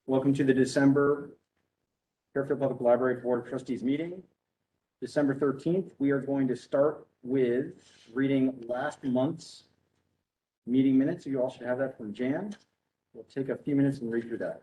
Welcome to the December Fairfield Public Library Board of Trustees meeting. December 13th, we are going to start with reading last month's meeting minutes. You all should have that from Jan. We'll take a few minutes and read through that.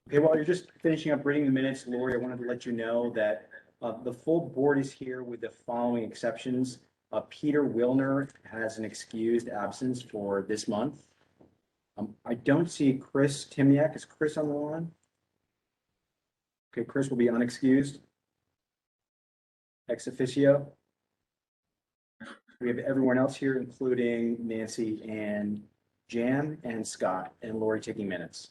Okay, while you're just finishing up reading the minutes, Lori, I wanted to let you know that the full board is here with the following exceptions. Peter Wilner has an excused absence for this month. I don't see Chris Timniak. Is Chris on the line? Okay, Chris will be unexcused. Ex officio. We have everyone else here, including Nancy and Jan and Scott and Lori taking minutes.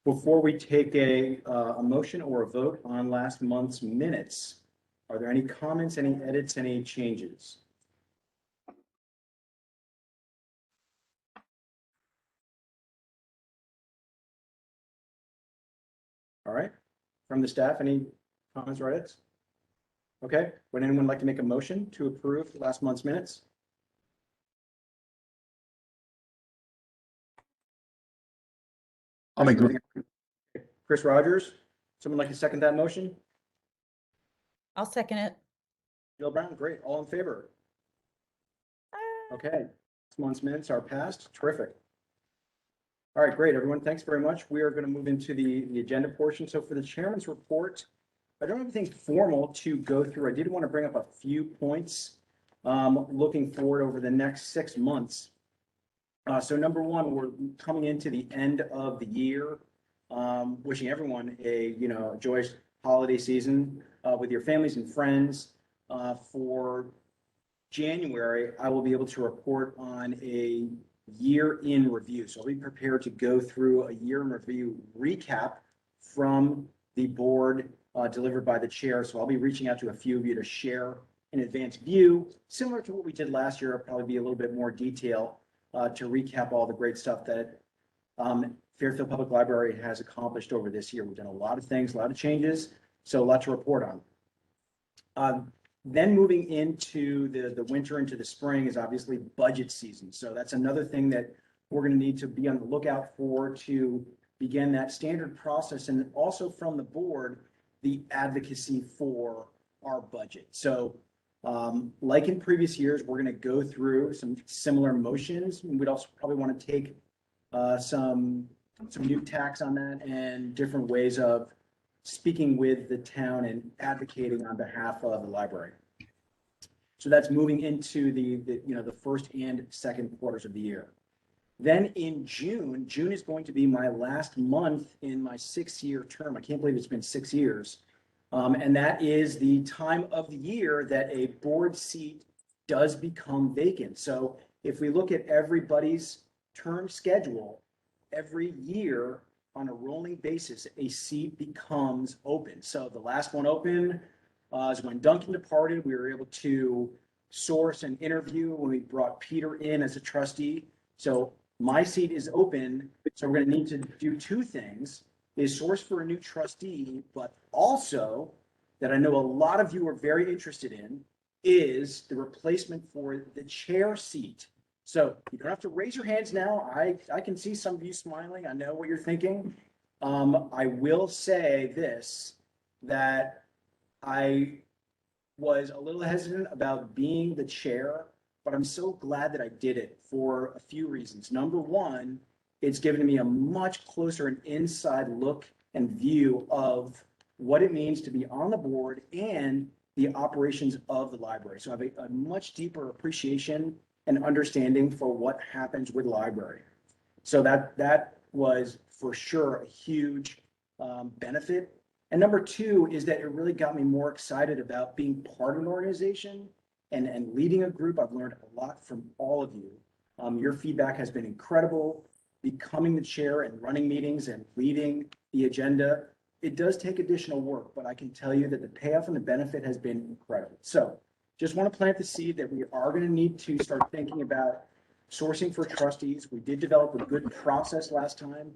Before we take a motion or a vote on last month's minutes, are there any comments, any edits, any changes? All right, from the staff, any comments or edits? Okay, would anyone like to make a motion to approve last month's minutes? I'll make it. Chris Rogers, someone like to second that motion? I'll second it. Jill Brown, great, all in favor? Okay, this month's minutes are passed, terrific. All right, great, everyone, thanks very much. We are going to move into the agenda portion. So for the chairman's report, I don't have anything formal to go through. I did want to bring up a few points looking forward over the next 6 months. So number one, we're coming into the end of the year. Wishing everyone a joyous holiday season with your families and friends. For January, I will be able to report on a year in review. So I'll be prepared to go through a year in review recap from the board delivered by the chair. So I'll be reaching out to a few of you to share an advanced view, similar to what we did last year. I'll probably be a little bit more detail to recap all the great stuff that Fairfield Public Library has accomplished over this year. We've done a lot of things, a lot of changes, so a lot to report on. Then moving into the winter, into the spring is obviously budget season. So that's another thing that we're going to need to be on the lookout for to begin that standard process, and also from the board, the advocacy for our budget. So like in previous years, we're going to go through some similar motions. We'd also probably want to take some new tacks on that and different ways of speaking with the town and advocating on behalf of the library. So that's moving into the first and second quarters of the year. Then in June is going to be my last month in my 6-year term. I can't believe it's been 6 years. And that is the time of the year that a board seat does become vacant. So if we look at everybody's term schedule, every year on a rolling basis, a seat becomes open. So the last one open is when Duncan departed. We were able to source and interview when we brought Peter in as a trustee. So my seat is open. So we're going to need to do two things, is source for a new trustee, but also that I know a lot of you are very interested in is the replacement for the chair seat. So you don't have to raise your hands now. I can see some of you smiling. I know what you're thinking. I will say this, that I was a little hesitant about being the chair, but I'm so glad that I did it for a few reasons. Number one, it's given me a much closer and inside look and view of what it means to be on the board and the operations of the library. So I have a much deeper appreciation and understanding for what happens with library. So that was for sure a huge benefit. And number two is that it really got me more excited about being part of an organization and leading a group. I've learned a lot from all of you. Your feedback has been incredible. Becoming the chair and running meetings and leading the agenda, it does take additional work, but I can tell you that the payoff and the benefit has been incredible. So just want to plant the seed that we are going to need to start thinking about sourcing for trustees. We did develop a good process last time.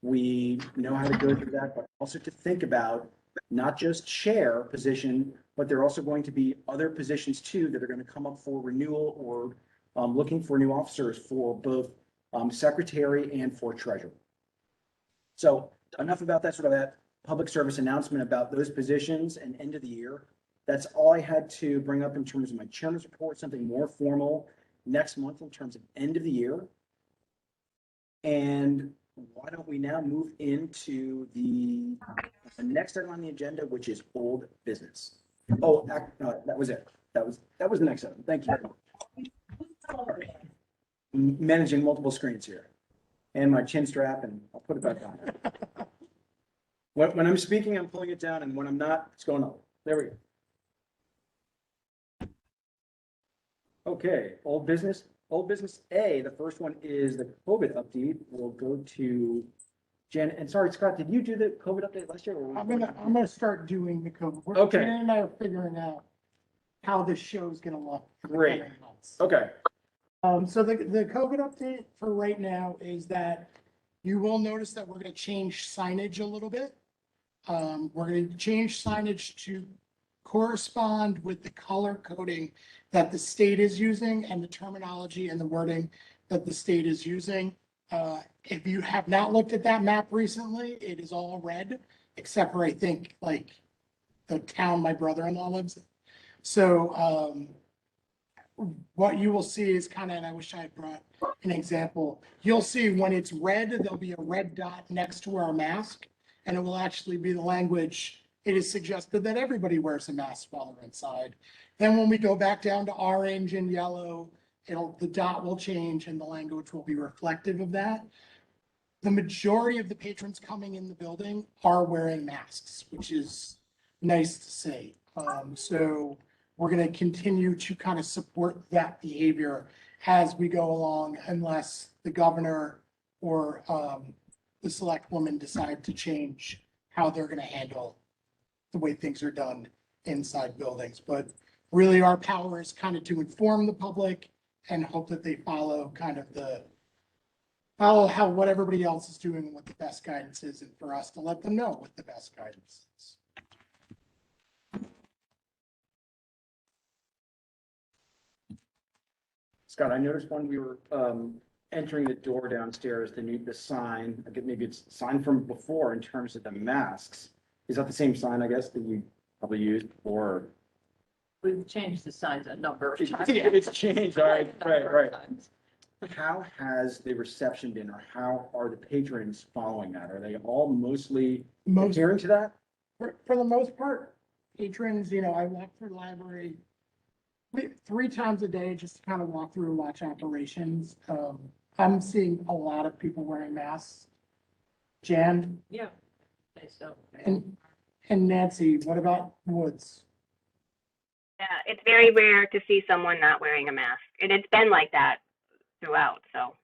We know how to go through that, but also to think about not just chair position, but there are also going to be other positions too that are going to come up for renewal or looking for new officers for both secretary and for treasurer. So enough about that sort of that public service announcement about those positions and end of the year. That's all I had to bring up in terms of my chairman's report, something more formal next month in terms of end of the year. And why don't we now move into the next item on the agenda, which is old business. Oh, that was it. That was the next item. Thank you very much. Managing multiple screens here and my chin strap, and I'll put it back on. When I'm speaking, I'm pulling it down, and when I'm not, it's going up. There we go. Okay, old business. Old business A, the first one is the COVID update. We'll go to Jen. And sorry, Scott, did you do the COVID update last year? Or I'm gonna start doing the COVID. Okay. Jen and I are figuring out how this show is gonna look. for the Great. coming months. Okay. So the COVID update for right now is that you will notice that we're gonna change signage a little bit. We're gonna change signage to correspond with the color coding that the state is using and the terminology and the wording that the state is using. If you have not looked at that map recently, it is all red, except for I think like the town my brother-in-law lives in. So what you will see is kind of, and I wish I had brought an example. You'll see when it's red, there'll be a red dot next to our mask, and it will actually be the language. It is suggested that everybody wears a mask while they're inside. Then when we go back down to orange and yellow, the dot will change and the language will be reflective of that. The majority of the patrons coming in the building are wearing masks, which is nice to see. So we're going to continue to kind of support that behavior as we go along, unless the governor or the select woman decide to change how they're going to handle the way things are done inside buildings. But really our power is kind of to inform the public and hope that they follow how what everybody else is doing and what the best guidance is, and for us to let them know what the best guidance is. Scott, I noticed when we were entering the door downstairs, the sign, maybe it's sign from before in terms of the masks. Is that the same sign, I guess, that you probably used before? We've changed the signs a number of times. It's changed, all right, right. Times. How has the reception been, or how are the patrons following that? Are they all mostly adhering to that? For the most part, patrons, I walk through the library 3 times a day just to kind of walk through and watch operations. I'm seeing a lot of people wearing masks. Jan Yeah. Okay, so. and Nancy, what about Woods? Yeah, it's very rare to see someone not wearing a mask, and it's been like that throughout. So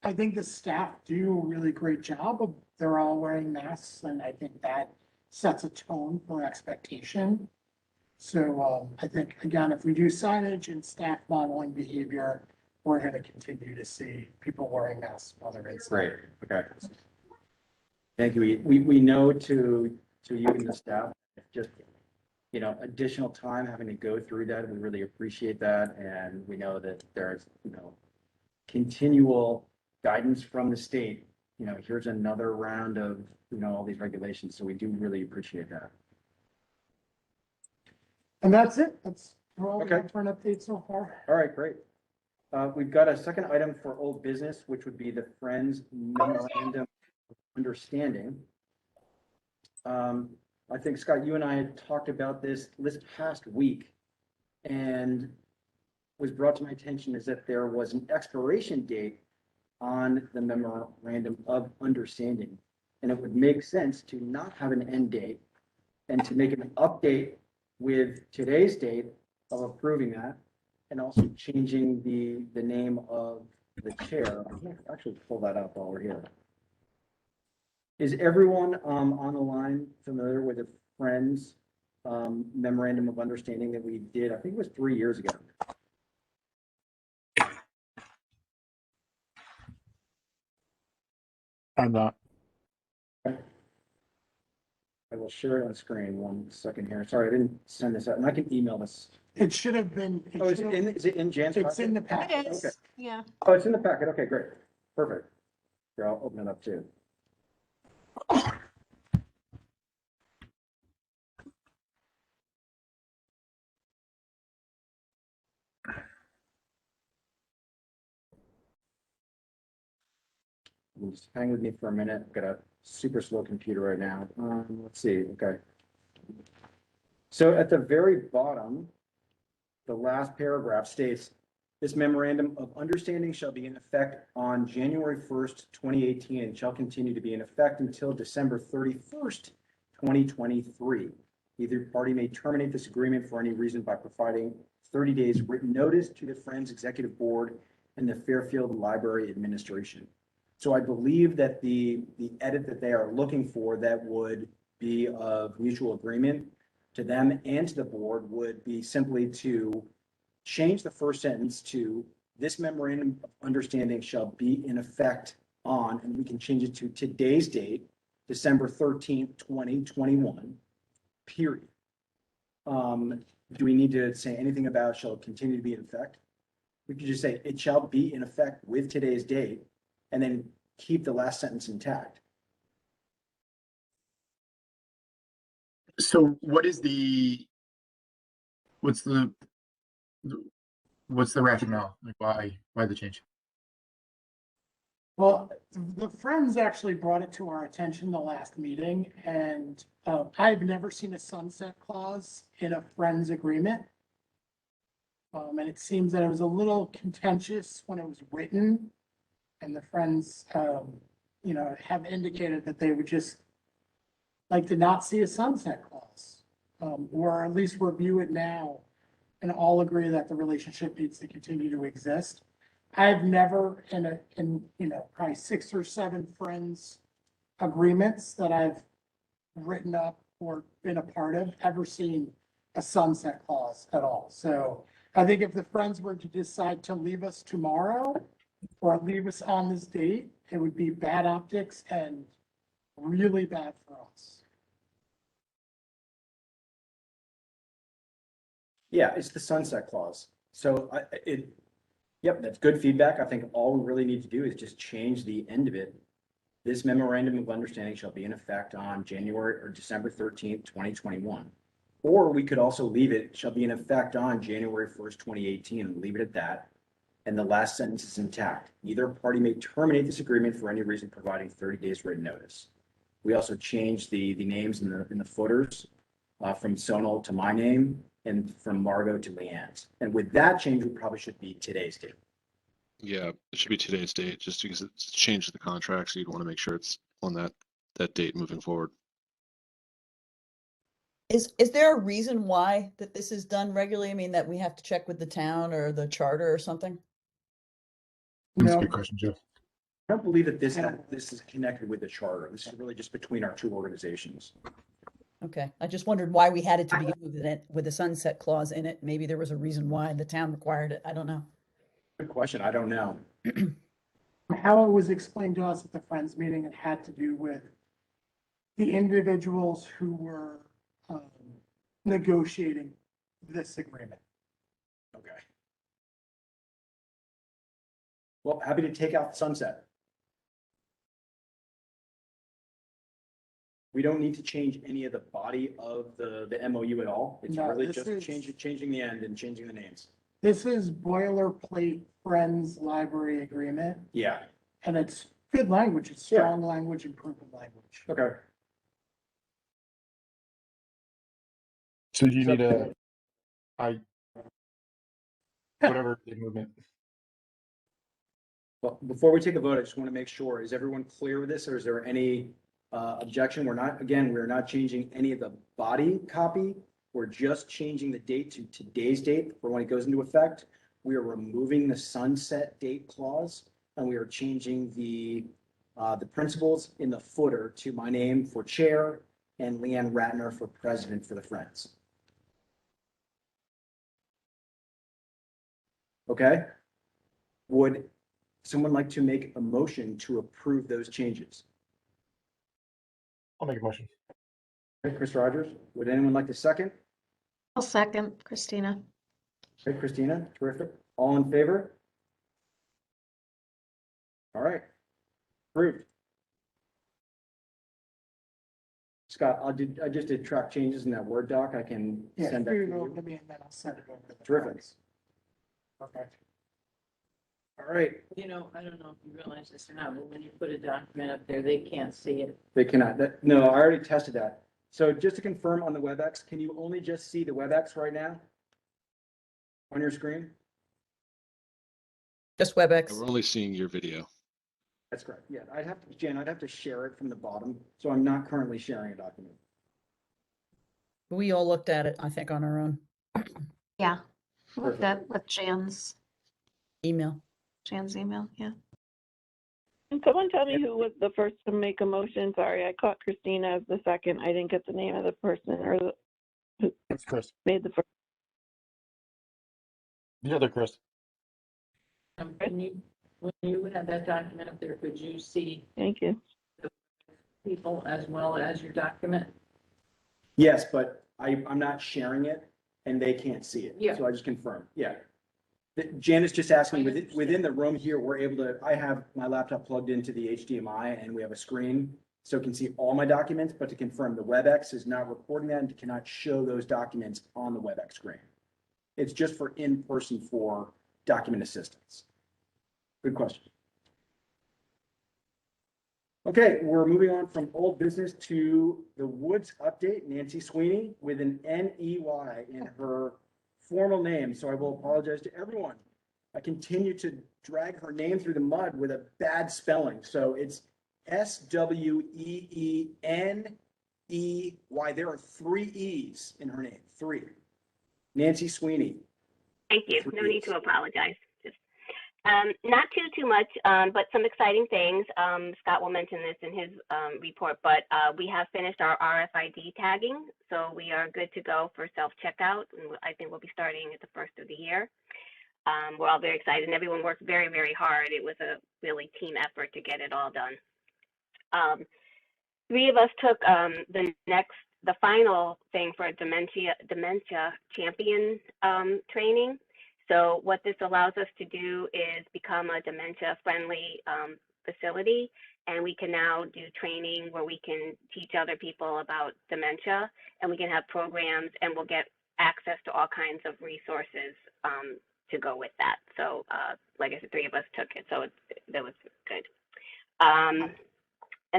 I think the staff do a really great job of, they're all wearing masks, and I think that sets a tone for expectation. So I think, again, if we do signage and staff modeling behavior, we're going to continue to see people wearing masks while they're inside. Great, okay. Thank you. We know to you and the staff, just, you know, additional time having to go through that, we really appreciate that. And we know that there's, you know, continual guidance from the state. You know, here's another round of, you know, all these regulations. So we do really appreciate that. And that's it. That's all we Okay. have for an update so far. All right, great. We've got a second item for old business, which would be the Friends Memorandum of Understanding. I think, Scott, you and I had talked about this past week, and was brought to my attention is that there was an expiration date on the Memorandum of Understanding. And it would make sense to not have an end date and to make an update with today's date of approving that, and also changing the name of the chair. I'm gonna actually pull that up while we're here. Is everyone on the line familiar with the Friends Memorandum of Understanding that we did? I think it was 3 years ago. I'm not. I will share it on screen 1 second here. Sorry, I didn't send this out, and I can email this. It should have been. Oh, is it in Jan's? It's in the packet? packet. Okay. Yeah. Oh, it's in the packet. Okay, great. Perfect. Here, I'll open it up too. Just hang with me for a minute. I've got a super slow computer right now. Let's see. Okay. So at the very bottom, the last paragraph states, this memorandum of understanding shall be in effect on January 1st, 2018, and shall continue to be in effect until December 31st, 2023. Either party may terminate this agreement for any reason by providing 30 days written notice to the Friends Executive Board and the Fairfield Library Administration. So I believe that the edit that they are looking for that would be of mutual agreement to them and to the board would be simply to change the first sentence to this memorandum of understanding shall be in effect on, and we can change it to today's date, December 13th, 2021, period. Do we need to say anything about shall continue to be in effect? We could just say it shall be in effect with today's date, and then keep the last sentence intact. So what's the rationale? Like why the change? Well, the Friends actually brought it to our attention the last meeting, and I've never seen a sunset clause in a Friends agreement. And it seems that it was a little contentious when it was written, and the Friends, have indicated that they would just like to not see a sunset clause, or at least review it now and all agree that the relationship needs to continue to exist. I've never in probably 6 or 7 Friends agreements that I've written up or been a part of, ever seen a sunset clause at all. So I think if the Friends were to decide to leave us tomorrow or leave us on this date, it would be bad optics and really bad for us. Yeah, it's the sunset clause. So yep, that's good feedback. I think all we really need to do is just change the end of it. This memorandum of understanding shall be in effect on January or December 13th, 2021. Or we could also leave it, shall be in effect on January 1st, 2018, and leave it at that. And the last sentence is intact. Either party may terminate this agreement for any reason, providing 30 days written notice. We also changed the names in the footers from Sonal to my name and from Margot to Leanne's. And with that change, we probably should be today's date. Yeah, it should be today's date, just because it's changed the contract, so you'd want to make sure it's on that date moving forward. Is there a reason why that this is done regularly? I mean, that we have to check with the town or the charter or something? That's a No, good question, Jeff. I don't believe that this is connected with the charter. This is really just between our two organizations. Okay, I just wondered why we had it to begin with a sunset clause in it. Maybe there was a reason why the town required it. I don't know. Good question. I don't know. How it was explained to us at the Friends meeting, it had to do with the individuals who were negotiating this agreement. Okay. Well, happy to take out sunset. We don't need to change any of the body of the MOU at all. It's No, really this just is- changing the end and changing the names. This is boilerplate Friends Library Agreement, Yeah, and it's good language. It's Yeah. strong language, improvement language. okay. So you So- need whatever the movement. Well, before we take a vote, I just want to make sure, is everyone clear with this or is there any objection? We're not changing any of the body copy. We're just changing the date to today's date for when it goes into effect. We are removing the sunset date clause and we are changing the principals in the footer to my name for chair and Leanne Ratner for president for the Friends. Okay? Would someone like to make a motion to approve those changes? I'll make a motion. Okay, Chris Rogers, would anyone like to second? I'll second, Christina. Okay, Christina, terrific. All in favor? All right. Approved. Scott, I just did track changes in that Word doc. I can Yeah, send that to shoot it over you. to me and then I'll send it over to the. Terrific. Friends. Perfect. All right, You know, I don't know if you realize this or not, but when you put a document up there, they can't see it. they cannot, no, I already tested that. So just to confirm on the WebEx, can you only just see the WebEx right now? On your screen? Just We're WebEx. only seeing your video. That's correct. Yeah, Jen, I'd have to share it from the bottom. So I'm not currently sharing a document. We all looked at it, I think, on our own Yeah, Perfect. with Jan's email. email, yeah. Can someone tell me who was the first to make a motion? Sorry, I caught Christina as the second. I didn't get the name of the person or who It's Chris. made the first. The other Chris. When you had that document up there, could you see Thank you. people as well as your document? Yes, but I'm not sharing it and they can't see it. Yeah. So I just confirmed, yeah. Janice just asked me, I understand. within the room here, we're able to, I have my laptop plugged into the HDMI and we have a screen. So it can see all my documents, but to confirm the WebEx is not recording that and cannot show those documents on the WebEx screen. It's just for in-person for document assistance. Good question. Okay, we're moving on from old business to the Woods update. Nancy Sweeney with an N-E-Y in her formal name, so I will apologize to everyone. I continue to drag her name through the mud with a bad spelling, so it's S-W-E-E-N-E-Y. There are 3 E's in her name, 3. Nancy Sweeney. Thank you. Three No need E's. to apologize. Just, not too much, but some exciting things. Scott will mention this in his report, but we have finished our RFID tagging, so we are good to go for self-checkout. And I think we'll be starting at the first of the year. We're all very excited, and everyone worked very, very hard. It was a really team effort to get it all done. 3 of us took the final thing for dementia champion training. So what this allows us to do is become a dementia friendly facility, and we can now do training where we can teach other people about dementia, and we can have programs, and we'll get access to all kinds of resources to go with that. So like I said, 3 of us took it, so that was good. And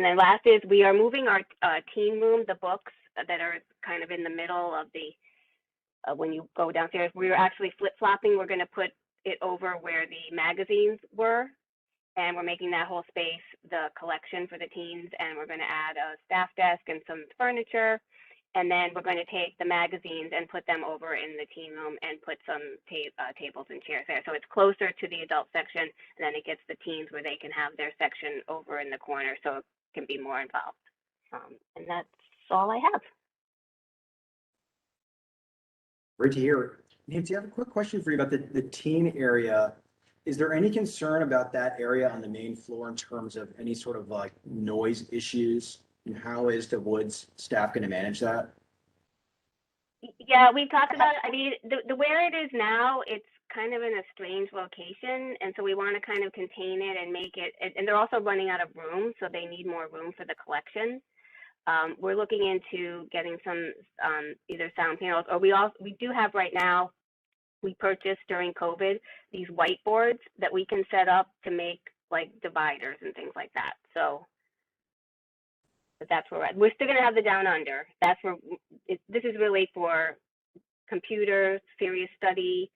then last is we are moving our teen room, the books that are kind of in the middle of the, when you go downstairs, we were actually flip-flopping. We're going to put it over where the magazines were, and we're making that whole space the collection for the teens, and we're going to add a staff desk and some furniture, and then we're going to take the magazines and put them over in the teen room and put some tables and chairs there. So it's closer to the adult section, and then it gets the teens where they can have their section over in the corner, so it can be more involved. And that's all I have. Great to hear. Nancy, I have a quick question for you about the teen area. Is there any concern about that area on the main floor in terms of any sort of like noise issues? And how is the Woods staff going to manage that? Yeah, we talked about it. I mean, the where it is now, it's kind of in a strange location, and so we want to kind of contain it and make it. And they're also running out of room, so they need more room for the collection. We're looking into getting some either sound panels, or we do have right now. We purchased during COVID these whiteboards that we can set up to make like dividers and things like that. So, but that's where we're still going to have the down under. That's where this is really for computer, serious study,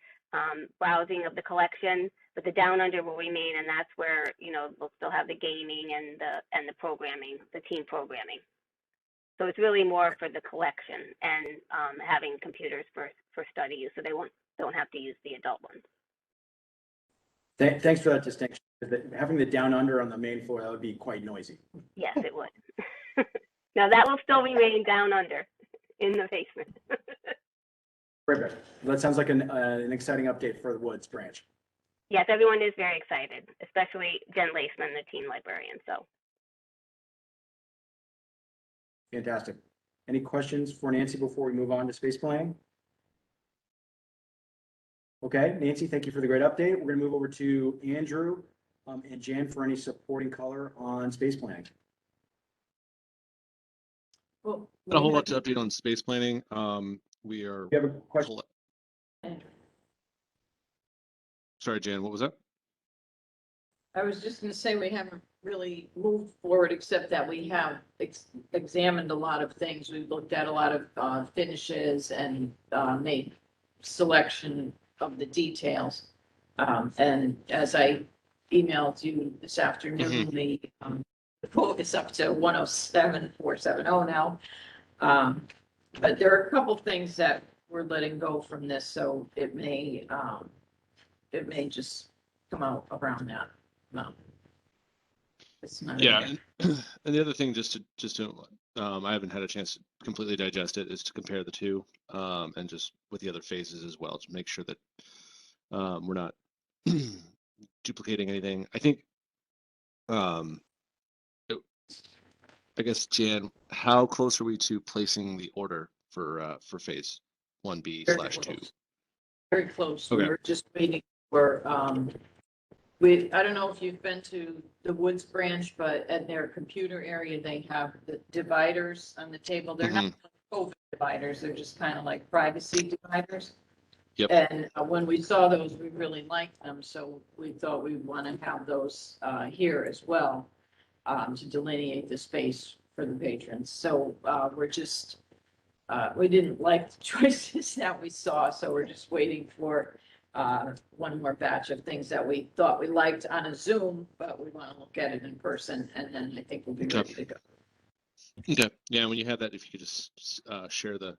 browsing of the collection. But the down under will remain, and that's where we'll still have the gaming and the programming, the team programming. So it's really more for the collection and having computers for study use, so they don't have to use the adult ones. Thanks for that distinction. Having the down under on the main floor, that would be quite noisy. Yes, it would. Now that will still remain down under in the basement. Perfect. That sounds like an exciting update for the Woods branch. Yes, everyone is very excited, especially Jen Laceman, the teen librarian. So. Fantastic. Any questions for Nancy before we move on to space planning? Okay, Nancy, thank you for the great update. We're going to move over to Andrew and Jan for any supporting color on space planning. Well, Not a whole lot to update on space planning. We are. You have a question? Sorry, Jan, what was that? I was just going to say we haven't really moved forward, except that we have examined a lot of things. We've looked at a lot of finishes and made selection of the details. And as I emailed you this afternoon, the quote is up to 107,470 now. But there are a couple things that we're letting go from this, so it may just come out around that. No. It's not. Yeah, and the other thing, just to I haven't had a chance to completely digest it, is to compare the two, and just with the other phases as well, to make sure that we're not duplicating anything. I think, I guess, Jan, how close are we to placing the order for phase 1B/2? Very close. Okay. We're just waiting for, I don't know if you've been to the Woods branch, but at their computer area, they have the dividers on the table. They're not COVID dividers. They're just kind of like privacy dividers. Yep. And when we saw those, we really liked them. So we thought we'd want to have those here as well, to delineate the space for the patrons. So we're just, we didn't like the choices that we saw. So we're just waiting for one more batch of things that we thought we liked on a Zoom, but we want to look at it in person, and then I think we'll be ready to go. Okay. Yeah, when you have that, if you could just share the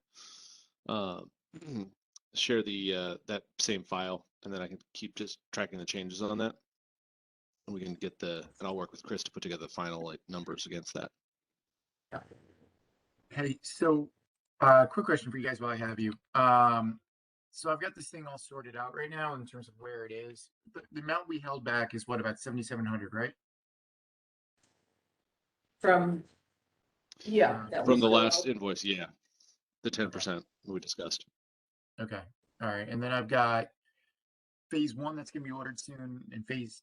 that same file, and then I can keep just tracking the changes on that, and we can get and I'll work with Chris to put together the final like numbers against that. Hey, so quick question for you guys while I have you. So I've got this thing all sorted out right now in terms of where it is. The amount we held back is what, about 7,700, right? From, yeah. that From was the last invoice, yeah, the 10% we discussed. Okay. All right. And then I've got phase 1 that's going to be ordered soon, and phase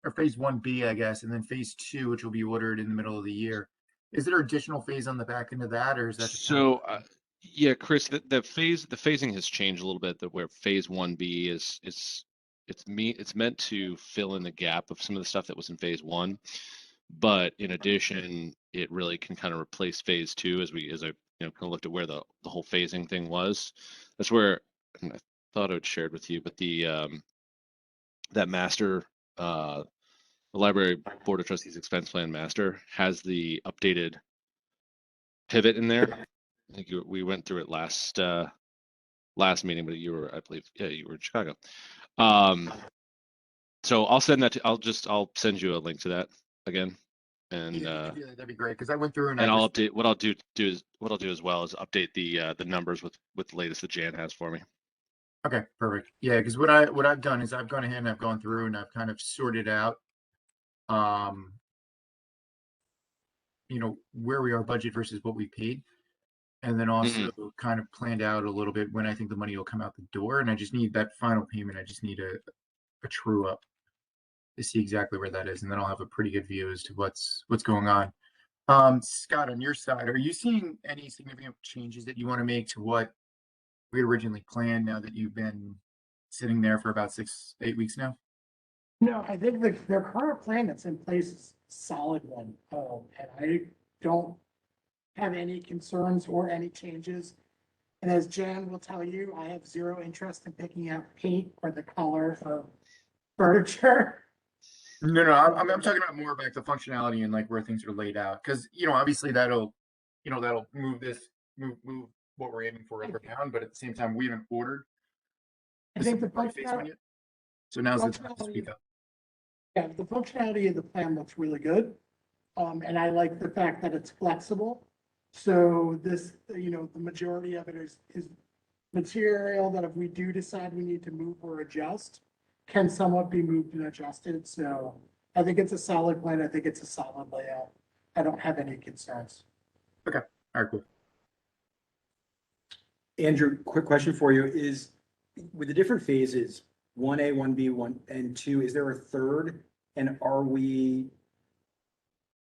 1B, I guess, and then phase 2, which will be ordered in the middle of the year. Is there additional phase on the back end of that, or is that just So? Yeah, Chris, the phasing has changed a little bit. That where phase 1B it's meant to fill in the gap of some of the stuff that was in phase 1, but in addition, it really can kind of replace phase 2 as I kind of looked at where the whole phasing thing was. That's where, and I thought I had shared with you, but the that master, the library board of trustees expense plan master has the updated pivot in there. I think we went through it last meeting, but you were, I believe, yeah, you were in Chicago. So I'll send that I'll send you a link to that again. And Yeah, if you could do that, that'd be great, because I went through and and I I'll just, update what I'll do as well is update the numbers with the latest that Jan has for me. okay, perfect. Yeah, because what I've done is I've gone ahead and I've gone through and I've kind of sorted out, um, where we are budget versus what we paid. And then Mhm. also kind of planned out a little bit when I think the money will come out the door. And I just need that final payment. I just need a true up to see exactly where that is. And then I'll have a pretty good view as to what's going on. Scott, on your side, are you seeing any significant changes that you want to make to what we had originally planned now that you've been sitting there for about 6-8 weeks now? No, I think the current plan that's in place is a solid one. And I don't have any concerns or any changes. And as Jan will tell you, I have zero interest in picking out paint or the color of furniture. No, I'm talking about more about the functionality and like where things are laid out. Because, obviously that'll move what we're aiming for up or down. But at the same time, we haven't ordered I the think the supply phase one functionality, yet. So now's the time to speak up. yeah, the functionality of the plan looks really good. And I like the fact that it's flexible. So this, the majority of it is material that if we do decide we need to move or adjust, can somewhat be moved and adjusted. So I think it's a solid plan. I think it's a solid layout. I don't have any concerns. Okay. All right, cool. Andrew, quick question for you is, with the different phases, 1A, 1B, 1 and 2, is there a third? And are we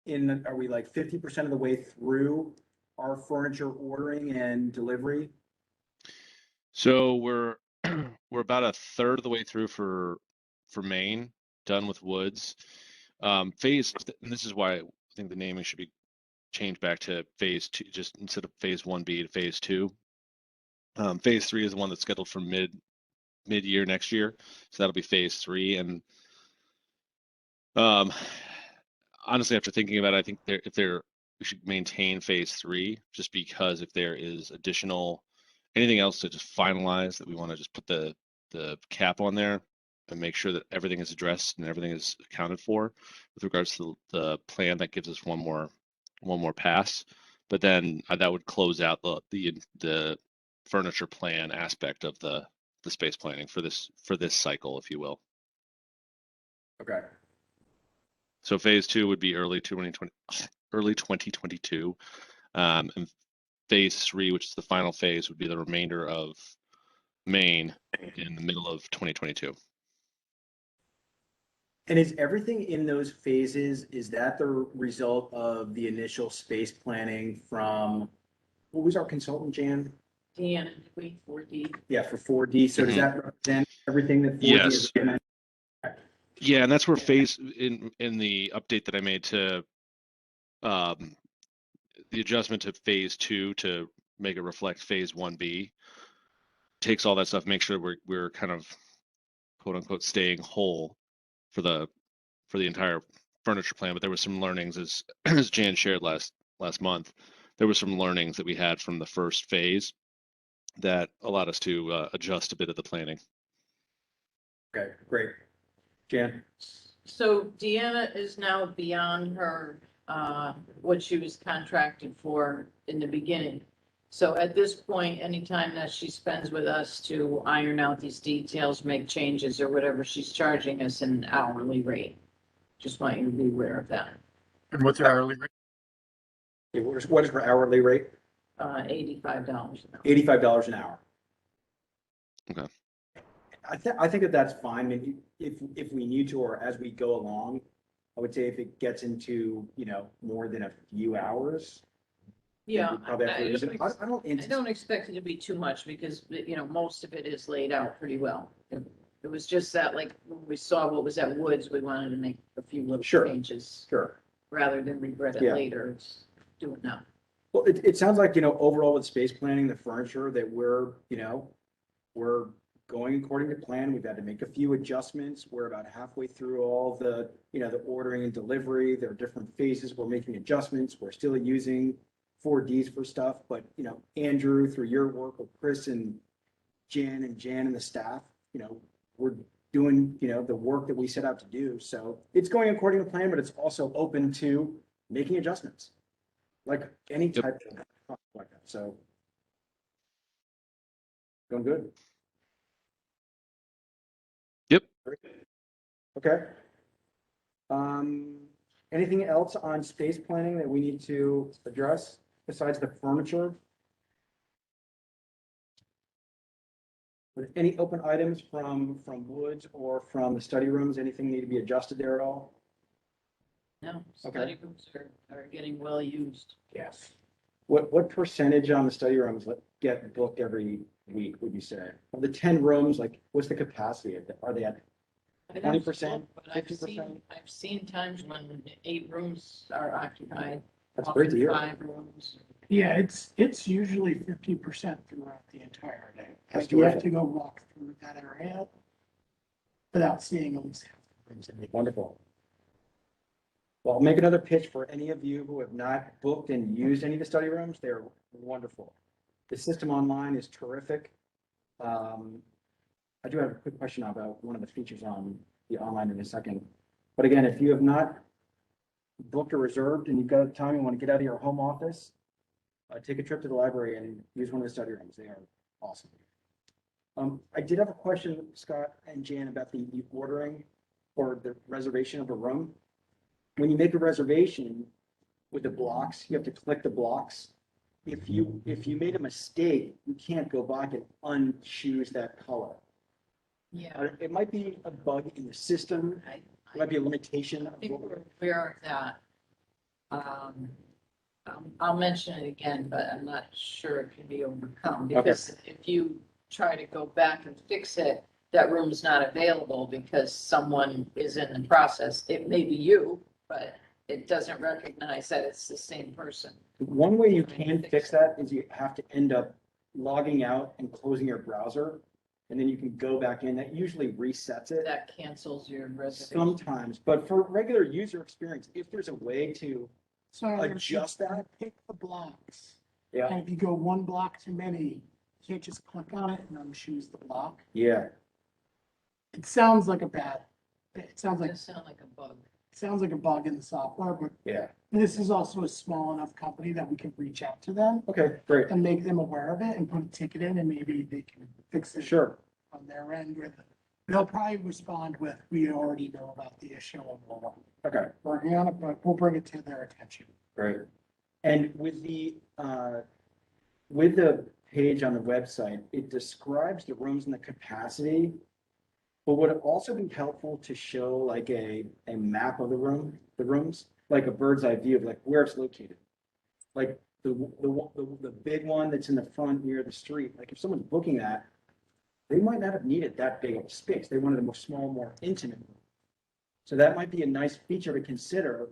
like 50% of the way through our furniture ordering and delivery? So we're we're about a third of the way through for Maine, done with woods. And this is why I think the naming should be changed back to phase 2, just instead of phase 1B to phase 2. Phase 3 is the one that's scheduled for mid-year next year, so that'll be phase 3. And honestly, after thinking about it, I think we should maintain phase 3, just because if there is anything else to just finalize, that we want to just put the cap on there and make sure that everything is addressed and everything is accounted for with regards to the plan. That gives us one more pass, but then that would close out the furniture plan aspect of the space planning for this cycle, if you will. Okay. So phase 2 would be early 2022, and phase 3, which is the final phase, would be the remainder of Maine in the middle of 2022. And is everything in those phases, is that the result of the initial space planning from, what was our consultant, Jan? Deanna, wait, 4D. Yeah, for 4D. So does that represent everything that 4D Yes. is? recommending? Yeah, and that's where phase in the update that I made to the adjustment to phase 2 to make it reflect phase 1B takes all that stuff, make sure we're kind of quote unquote staying whole for the entire furniture plan. But there was some learnings, as Jan shared last month. There were some learnings that we had from the first phase that allowed us to adjust a bit of the planning. Okay, great. Jan? So Deanna is now beyond her, what she was contracted for in the beginning. So at this point, anytime that she spends with us to iron out these details, make changes or whatever, she's charging us an hourly rate. Just want you to be aware of that. And what's our hourly rate? What is her hourly rate? $85 an hour. $85 an hour. Okay. I think that's fine. I mean, if we need to, or as we go along, I would say if it gets into, more than a few hours. Yeah, we probably have to revisit it. I don't I don't expect it to be too much because, most of it is laid out pretty well. It was just that, like, when we saw what was at Woods, we wanted to make a few little Sure. changes Sure. rather than regret it Yeah. later. It's do it now. Well, it sounds like, overall with space planning, the furniture that we're going according to plan. We've had to make a few adjustments. We're about halfway through all the, the ordering and delivery. There are different phases. We're making adjustments. We're still using 4Ds for stuff, but, Andrew, through your work with Chris and Jan and the staff, we're doing, the work that we set out to do. So it's going according to plan, but it's also open to making adjustments. Like any Yep. type of like that, so. Going good. Yep. Okay. Anything else on space planning that we need to address besides the furniture? Any open items from Woods or from the study rooms? Anything need to be adjusted there at all? No, Okay. study rooms are getting well used. Yes. What percentage on the study rooms get booked every week, would you say? Of the 10 rooms, like, what's the capacity? Are they at I'd have to 20%, look, but I've 50%? seen times when 8 rooms are occupied. That's great to often hear. 5 rooms. Yeah, it's usually 50% throughout the entire day. That's Like you have terrific. to go walk through that area without seeing at least half the rooms in the Wonderful. Well, I'll make another pitch for any of you who have not booked and used any of the study rooms. They're wonderful. The system online is terrific. I do have a quick question about one of the features on the online in a second. But again, if you have not booked or reserved and you've got time, you want to get out of your home office, take a trip to the library and use one of the study rooms. They are awesome. I did have a question, Scott and Jan, about the ordering or the reservation of a room. When you make a reservation with the blocks, you have to click the blocks. If you made a mistake, you can't go back and unchoose that color. Yeah, It might be a bug in the system. It might be a limitation. I think we're aware of that. I'll mention it again, but I'm not sure it can be overcome, because if you try to go back and fix it, that room is not available because someone is in the process. It may be you, but it doesn't recognize that it's the same person. One way you can fix that is you have to end up logging out and closing your browser, and then you can go back in. That usually resets it That cancels your reservation. sometimes, but for regular user experience, if there's a way to, So Adjust that? pick the blocks. yeah, And if you go one block too many, you can't just click on it and unchoose the block. yeah, It sounds like it sounds like, Does sound like a bug. it sounds like a bug in the software, but yeah. this is also a small enough company that we can reach out to them Okay, great. and make them aware of it and put a ticket in, and maybe they can fix it Sure. on their end with, they'll probably respond with, we already know about the issue and we're Okay, working on it, but we'll bring it to their attention. great. And with the page on the website, it describes the rooms and the capacity. But would it also be helpful to show like a map of the rooms, like a bird's eye view of like where it's located? Like the big one that's in the front near the street, like if someone's booking that, they might not have needed that big of a space. They wanted a more small, more intimate room. So that might be a nice feature to consider.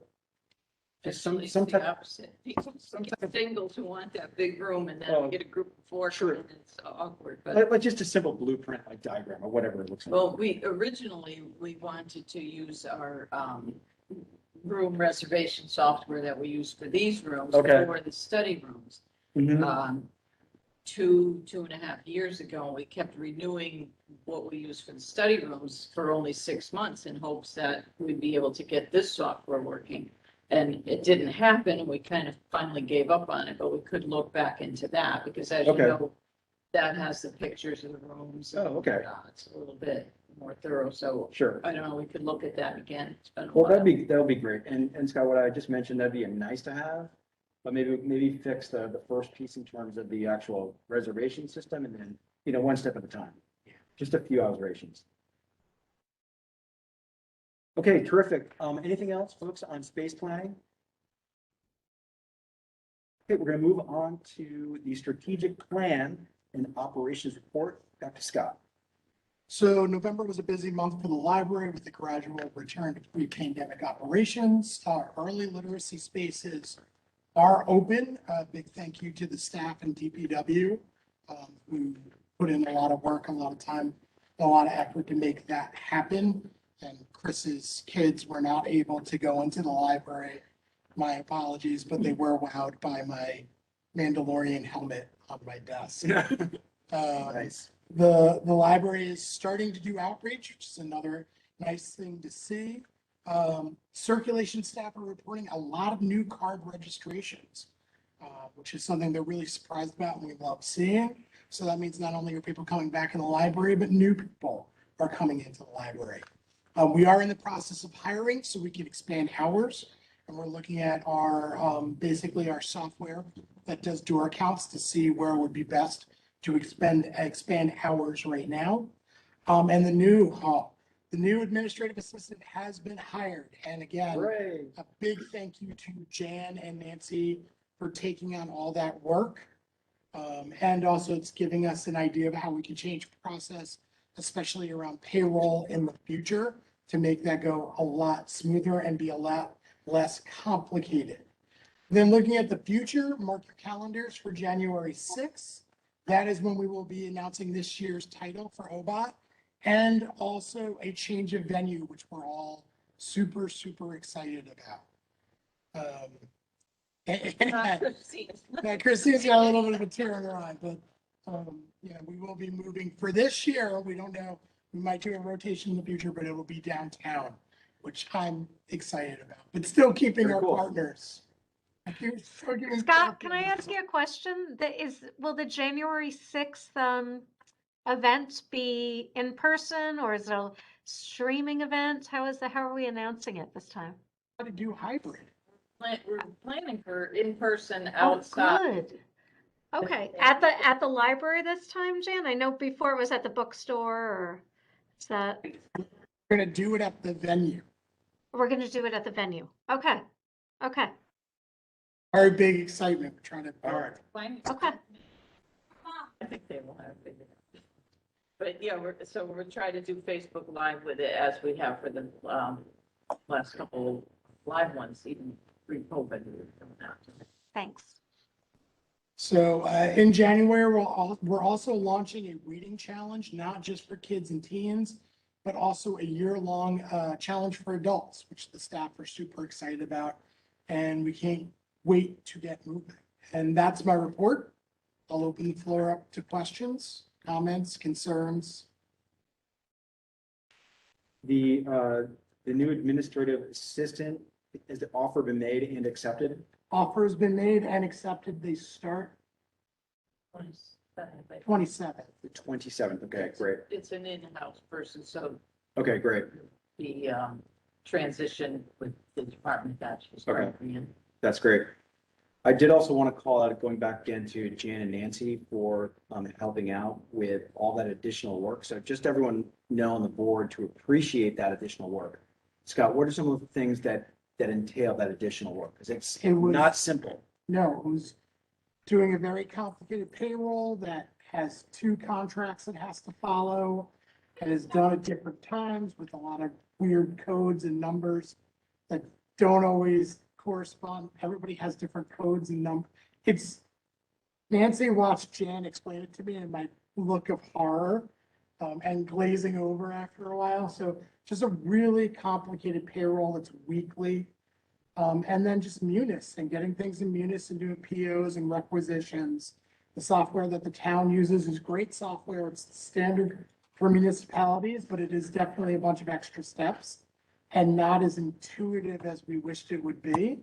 Just Actually, some it's the type, opposite. People get singles who want that big room and Oh, then get a group of 4, sure. and it's awkward, but. like just a simple blueprint, like diagram or whatever it looks like. Well, we wanted to use our room reservation software that we use for these rooms Okay. for the study rooms. Mhm. 2.5 years ago, we kept renewing what we use for the study rooms for only 6 months in hopes that we'd be able to get this software working. And it didn't happen, and we kind of finally gave up on it, but we could look back into that, because as you Okay. know, that has the pictures of the rooms. Oh, okay. and, It's a little bit more thorough, so Sure. I don't know, we could look at that again. It's been a Well, while. that'll be great. And Scott, what I just mentioned, that'd be a nice to have. But maybe fix the first piece in terms of the actual reservation system and then, one step at a time. Just a few observations. Okay, terrific. Anything else, folks, on space planning? Okay, we're gonna move on to the strategic plan and operations report. Back to Scott. So November was a busy month for the library with the gradual return to pre-pandemic operations. Our early literacy spaces are open. A big thank you to the staff and DPW who put in a lot of work, a lot of time, a lot of effort to make that happen. And Chris's kids were not able to go into the library. My apologies, but they were wowed by my Mandalorian helmet on my desk. Nice. The library is starting to do outreach, which is another nice thing to see. Circulation staff are reporting a lot of new card registrations, which is something they're really surprised about and we love seeing. So that means not only are people coming back in the library, but new people are coming into the library. We are in the process of hiring so we can expand hours. And we're looking at our, basically our software that does door counts to see where it would be best to expand hours right now. And the new administrative assistant has been hired. And again, Hooray. a big thank you to Jan and Nancy for taking on all that work. And also it's giving us an idea of how we can change process, especially around payroll in the future, to make that go a lot smoother and be a lot less complicated. Then looking at the future, mark your calendars for January 6th. That is when we will be announcing this year's title for OBOT and also a change of venue, which we're all super, super excited about. Yeah, Christine's got a little bit of a tear in her eye, but, we will be moving for this year. We don't know, we might do a rotation in the future, but it will be downtown, which I'm excited about, but still keeping Very our cool. partners. Scott, can I ask you a question? Will the January 6th event be in person or is it a streaming event? How are we announcing it this time? How to do hybrid? We're planning for in-person Oh, outside. good. Okay, at the library this time, Jan? I know before it was at the bookstore or is that, We're gonna do it at the venue. we're gonna do it at the venue. Okay, okay, Our big excitement, we're trying to. All right. okay. I think they will have it. But yeah, we're trying to do Facebook Live with it as we have for the last couple live ones, even pre-COVID. Thanks. So in January, we're also launching a reading challenge, not just for kids and teens, but also a year-long challenge for adults, which the staff are super excited about. And we can't wait to get moving. And that's my report. I'll open the floor up to questions, comments, concerns. The new administrative assistant, has the offer been made and accepted? Offer has been made and accepted. They start 27th. The 27th, okay, great. It's an in-house person, so Okay, great. the transition with the department heads was Okay. going in. That's great. I did also want to call out, going back again to Jan and Nancy for helping out with all that additional work. So just everyone know on the board to appreciate that additional work. Scott, what are some of the things that entail that additional work? Because it's It was- not simple. No, it was doing a very complicated payroll that has 2 contracts it has to follow. And is done at different times with a lot of weird codes and numbers that don't always correspond. Everybody has different codes and numbers. Nancy watched Jan explain it to me and my look of horror and glazing over after a while. So just a really complicated payroll that's weekly. And then just Munis and getting things in Munis and doing POs and requisitions. The software that the town uses is great software. It's standard for municipalities, but it is definitely a bunch of extra steps and not as intuitive as we wished it would be.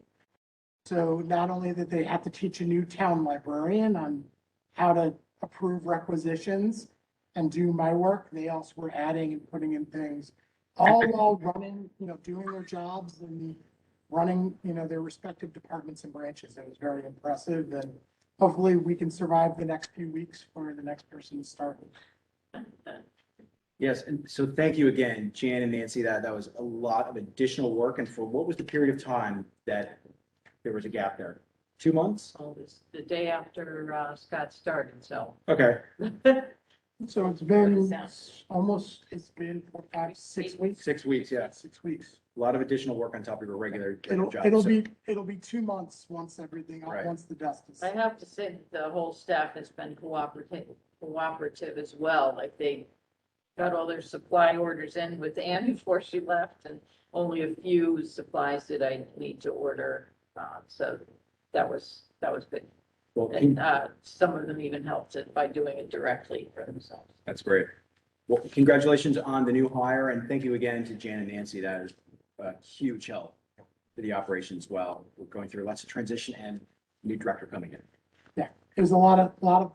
So not only that they have to teach a new town librarian on how to approve requisitions and do my work, they also were adding and putting in things all while running, doing their jobs and running, their respective departments and branches. It was very impressive and hopefully we can survive the next few weeks for the next person to start. Yes, and so thank you again, Jan and Nancy. That was a lot of additional work. And for what was the period of time that there was a gap there? 2 months? So this the day after Scott started, so. Okay, So it's been almost, it's been 4, 5, 6 weeks. 6 weeks, yeah. 6 weeks. A lot of additional work on top of your regular job. It'll So- be 2 months once everything, Right. once the dust is. I have to say that the whole staff has been cooperative as well. Like they got all their supply orders in with Ann before she left and only a few supplies that I need to order. So that was good. Well, And some of them even helped it by doing it directly for themselves. that's great. Well, congratulations on the new hire and thank you again to Jan and Nancy. That is a huge help to the operation as well. We're going through lots of transition and new director coming in. There's a lot of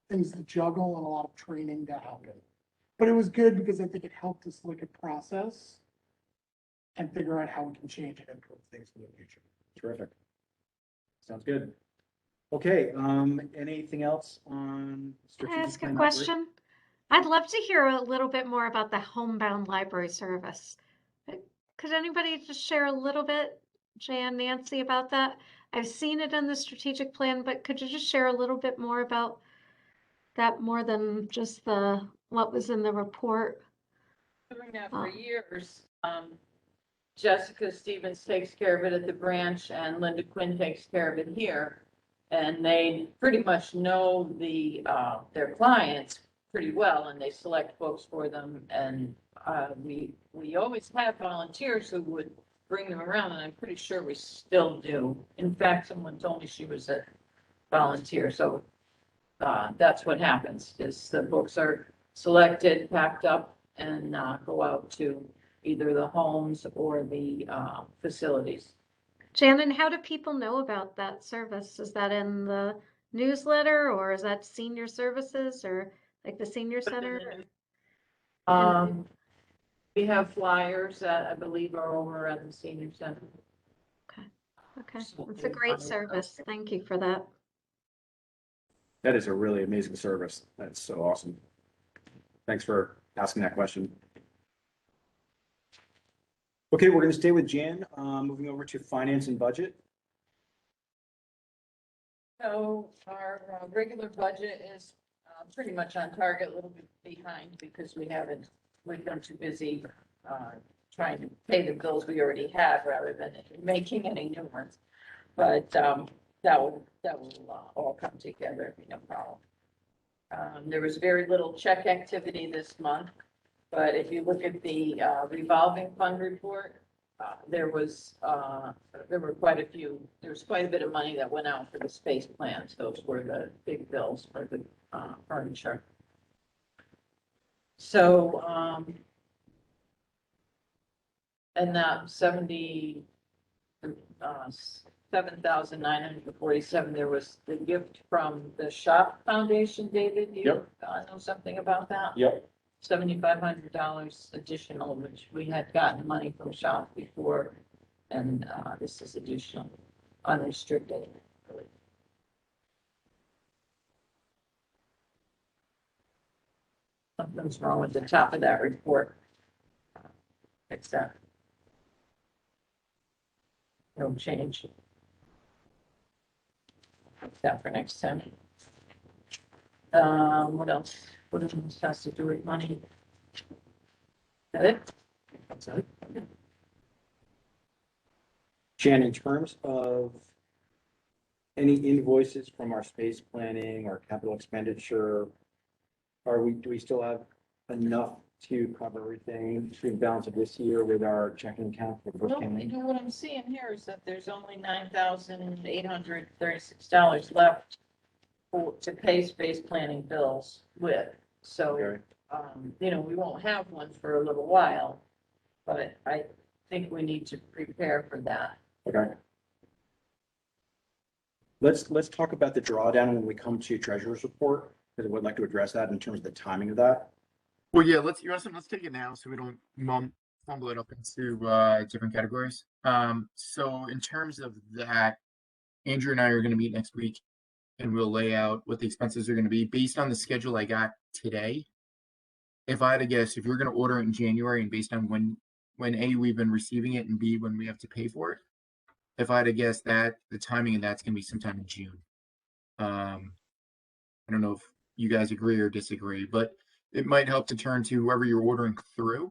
things to juggle and a lot of training to happen. But it was good because I think it helped us look at process and figure out how we can change and improve things in the future. Terrific. Sounds good. Okay, anything else on? Can I strategic ask a plan question? I'd love to hear a little bit more about the homebound library service. Could anybody just share a little bit, Jan, Nancy, about that? I've seen it in the strategic plan, but could you just share a little bit more about that more than just what was in the report? Doing that for years. Jessica Stevens takes care of it at the branch and Linda Quinn takes care of it here. And they pretty much know their clients pretty well and they select books for them. And we always have volunteers who would bring them around and I'm pretty sure we still do. In fact, someone told me she was a volunteer. So that's what happens is the books are selected, packed up and go out to either the homes or the facilities. Shannon, how do people know about that service? Is that in the newsletter or is that senior services or like the senior center? We have flyers that I believe are over at the senior center. Okay, it's a great service. Thank you for that. That is a really amazing service. That's so awesome. Thanks for asking that question. Okay, we're going to stay with Jan, moving over to finance and budget. So our regular budget is pretty much on target, a little bit behind because we've been too busy trying to pay the bills we already have rather than making any new ones. But that will all come together, no problem. There was very little check activity this month, but if you look at the revolving fund report, there was quite a bit of money that went out for the space plans. Those were the big bills for the furniture. So, and that 7,947, there was the gift from the Shop Foundation. David, you Yep. know something about that? Yep. $7,500 additional, which we had gotten money from Shop before, and this is additional, unrestricted. Something's wrong with the top of that report. Fix that. No change. Fix that for next time. What else? What else has to do with money? Is that it? That's it. Jan, in terms of any invoices from our space planning or capital expenditure, do we still have enough to cover everything through the balance of this year with our checking account for the first Well, you payment? know, what I'm seeing here is that there's only $9,836 left to pay space planning bills with. So, Okay. we won't have one for a little while, but I think we need to prepare for that. Okay. Let's talk about the drawdown when we come to treasurer's report, because I would like to address that in terms of the timing of that. Well, yeah, let's take it now so we don't fumble it up into different categories. So in terms of that, Andrew and I are going to meet next week and we'll lay out what the expenses are going to be based on the schedule I got today. If I had to guess, if you're going to order it in January and based on when A, we've been receiving it and B, when we have to pay for it, if I had to guess that the timing of that's going to be sometime in June. I don't know if you guys agree or disagree, but it might help to turn to whoever you're ordering through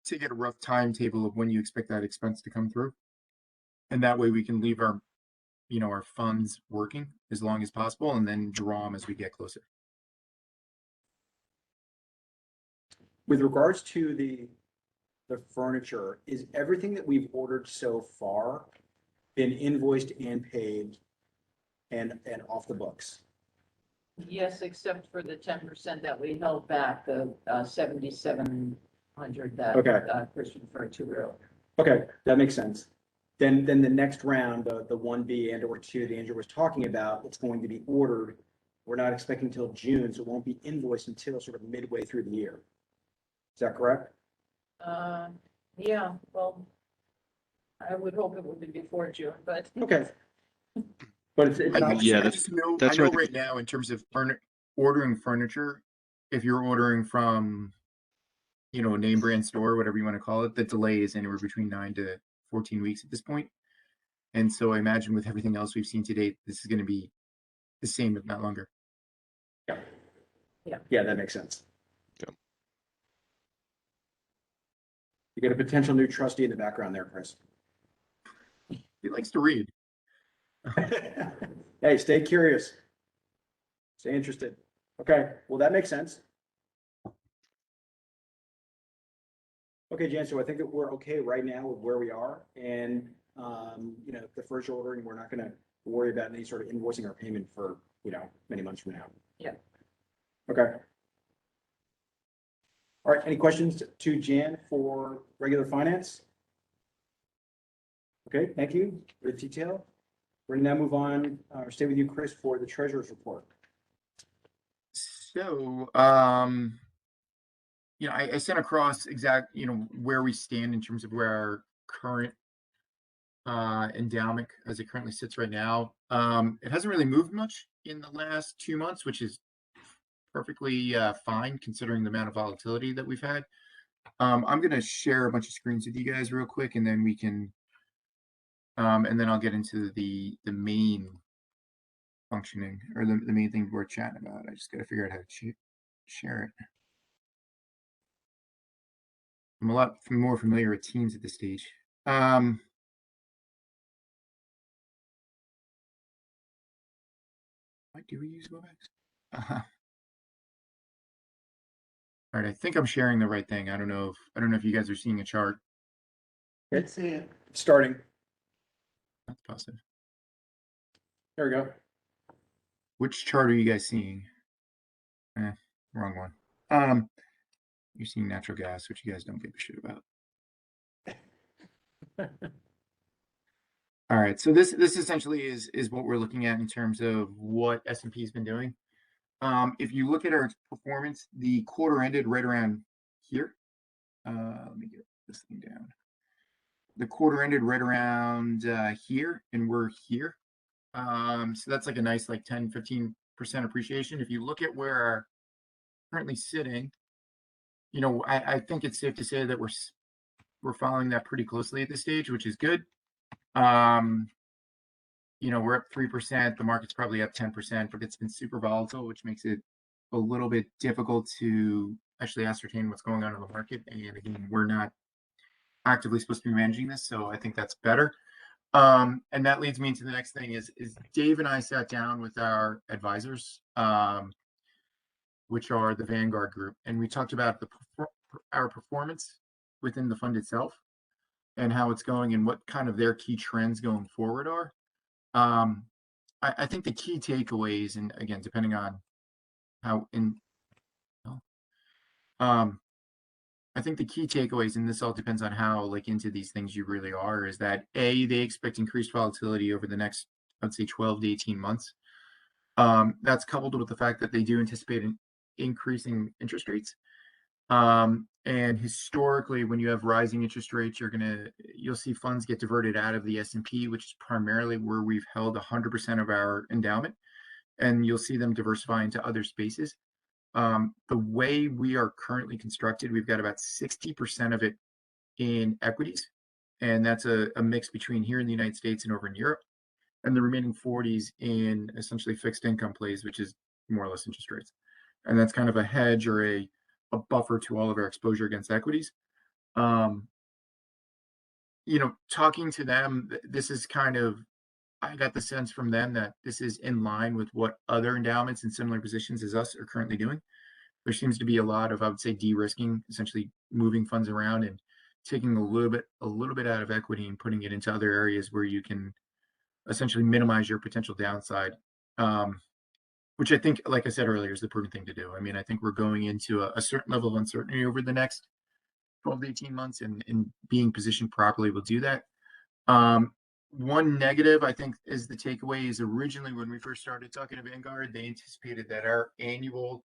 to get a rough timetable of when you expect that expense to come through. And that way we can leave our funds working as long as possible and then draw them as we get closer. With regards to the furniture, is everything that we've ordered so far been invoiced and paid and off the books? Yes, except for the 10% that we held back, the 7,700 that Okay. Chris referred to earlier. Okay, that makes sense. Then the next round, the 1B and or 2 that Andrew was talking about, it's going to be ordered. We're not expecting until June, so it won't be invoiced until sort of midway through the year. Is that correct? Yeah, well, I would hope it would be before June, but. Okay. But it's I not. Yeah, just know, that's I know where right now in terms of ordering furniture, if you're ordering from, you know, a name brand store, whatever you want to call it, the delay is anywhere between 9 to 14 weeks at this point. And so I imagine with everything else we've seen to date, this is going to be the same, if not longer. Yeah, that makes sense. Yeah. You get a potential new trustee in the background there, Chris. He likes to read. Hey, stay curious. Stay interested. Okay, well, that makes sense. Okay, Jan, so I think that we're okay right now with where we are. And, you know, the first ordering, we're not gonna worry about any sort of invoicing or payment for, you know, many months from now. Yeah. Okay. All right, any questions to Jan for regular finance? Okay, thank you for the detail. We're gonna now move on, or stay with you, Chris, for the treasurer's report. So, you know, I sent across you know, where we stand in terms of where our current endowment as it currently sits right now. It hasn't really moved much in the last 2 months, which is perfectly fine considering the amount of volatility that we've had. I'm going to share a bunch of screens with you guys real quick, and then we can, and then I'll get into the main functioning or the main thing we're chatting about. I just got to figure out how to share it. I'm a lot more familiar with Teams at this stage. Why do we use WebEx? All right, I think I'm sharing the right thing. I don't know if you guys are seeing a chart. Let's see it. Starting. That's positive. There we go. Which chart are you guys seeing? Wrong one. You're seeing natural gas, which you guys don't give a shit about. All right, so this essentially is what we're looking at in terms of what S&P has been doing. If you look at our performance, the quarter ended right around here. Let me get this thing down. The quarter ended right around here, and we're here. So that's like a nice 10-15% appreciation. If you look at where our currently sitting, you know, I think it's safe to say that we're following that pretty closely at this stage, which is good. You know, we're up 3%. The market's probably up 10%, but it's been super volatile, which makes it a little bit difficult to actually ascertain what's going on in the market. And again, we're not actively supposed to be managing this, so I think that's better. And that leads me into the next thing is Dave and I sat down with our advisors, which are the Vanguard group, and we talked about our performance within the fund itself and how it's going and what kind of their key trends going forward are. I think the key takeaways, and again, depending on how I think the key takeaways, and this all depends on how into these things you really are, is that they expect increased volatility over the next, I'd say 12 to 18 months. That's coupled with the fact that they do anticipate increasing interest rates. And historically, when you have rising interest rates, you'll see funds get diverted out of the S&P, which is primarily where we've held 100% of our endowment, and you'll see them diversify into other spaces. The way we are currently constructed, we've got about 60% of it in equities, and that's a mix between here in the United States and over in Europe, and the remaining 40s in essentially fixed income plays, which is more or less interest rates. And that's kind of a hedge or a buffer to all of our exposure against equities. You know, talking to them, this is I got the sense from them that this is in line with what other endowments in similar positions as us are currently doing. There seems to be a lot of, I would say, de-risking, essentially moving funds around and taking a little bit out of equity and putting it into other areas where you can essentially minimize your potential downside. Which I think, like I said earlier, is the prudent thing to do. I mean, I think we're going into a certain level of uncertainty over the next 12 to 18 months, and being positioned properly will do that. One negative, I think, is the takeaway is originally when we first started talking to Vanguard, they anticipated that our annual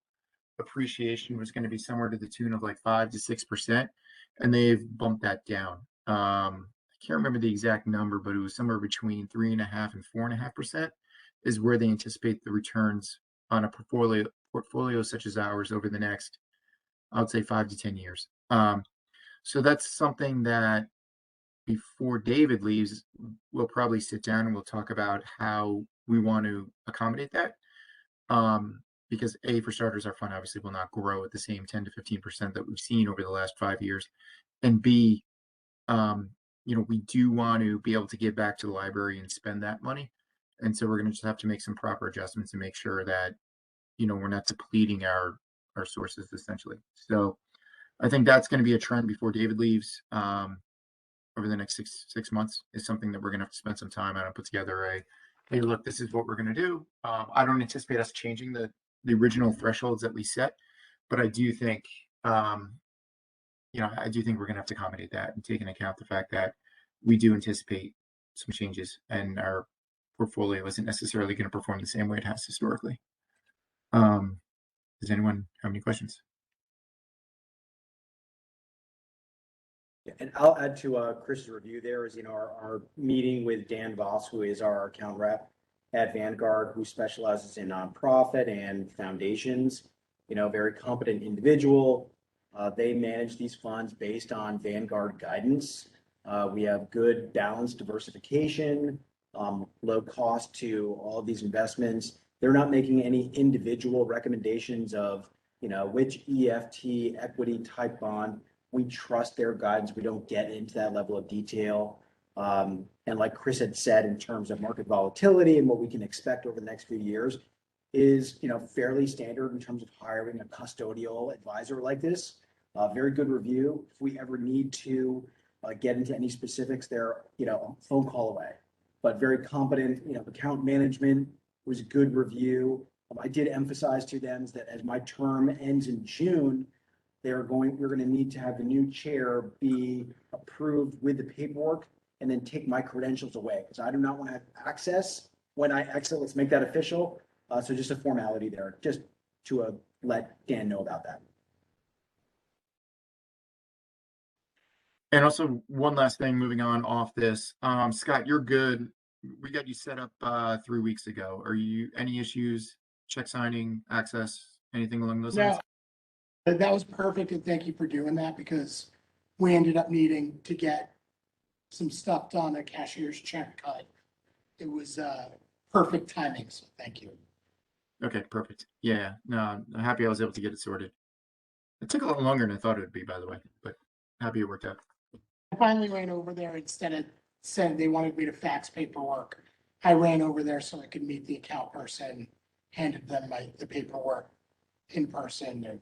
appreciation was going to be somewhere to the tune of like 5 to 6%, and they've bumped that down. I can't remember the exact number, but it was somewhere between 3.5% and 4.5% is where they anticipate the returns on a portfolio such as ours over the next, I would say, 5 to 10 years. So that's something that before David leaves, we'll probably sit down and we'll talk about how we want to accommodate that. Because A, for starters, our fund obviously will not grow at the same 10 to 15% that we've seen over the last 5 years. And B, we do want to be able to give back to the library and spend that money. And so we're going to just have to make some proper adjustments and make sure that, we're not depleting our sources essentially. So I think that's going to be a trend before David leaves. Over the next six months is something that we're going to have to spend some time on and put together hey, look, this is what we're going to do. I don't anticipate us changing the original thresholds that we set, but I do think, I do think we're going to have to accommodate that and take into account the fact that we do anticipate some changes and our portfolio isn't necessarily going to perform the same way it has historically. Does anyone have any questions? Yeah, and I'll add to Chris's review there is, our meeting with Dan Voss, who is our account rep at Vanguard, who specializes in nonprofit and foundations, very competent individual. They manage these funds based on Vanguard guidance. We have good balanced diversification, low cost to all of these investments. They're not making any individual recommendations of, which EFT equity type bond. We trust their guidance. We don't get into that level of detail. And like Chris had said, in terms of market volatility and what we can expect over the next few years is, fairly standard in terms of hiring a custodial advisor like this. Very good review. If we ever need to get into any specifics, they're, a phone call away, but very competent, account management was a good review. I did emphasize to them that as my term ends in June, we're going to need to have the new chair be approved with the paperwork and then take my credentials away because I do not want to have access when I exit. Let's make that official. So just a formality there, just to let Dan know about that. And also one last thing, moving on off this, Scott, you're good. We got you set up 3 weeks ago. Are you any issues, check signing, access, anything along those lines? No, that was perfect. And thank you for doing that because we ended up needing to get some stuff done, a cashier's check cut. It was perfect timing. So thank you. Okay, perfect. Yeah, no, I'm happy I was able to get it sorted. It took a little longer than I thought it would be, by the way, but happy it worked out. I finally ran over there instead of said they wanted me to fax paperwork. I ran over there so I could meet the account person, handed them the paperwork in person. And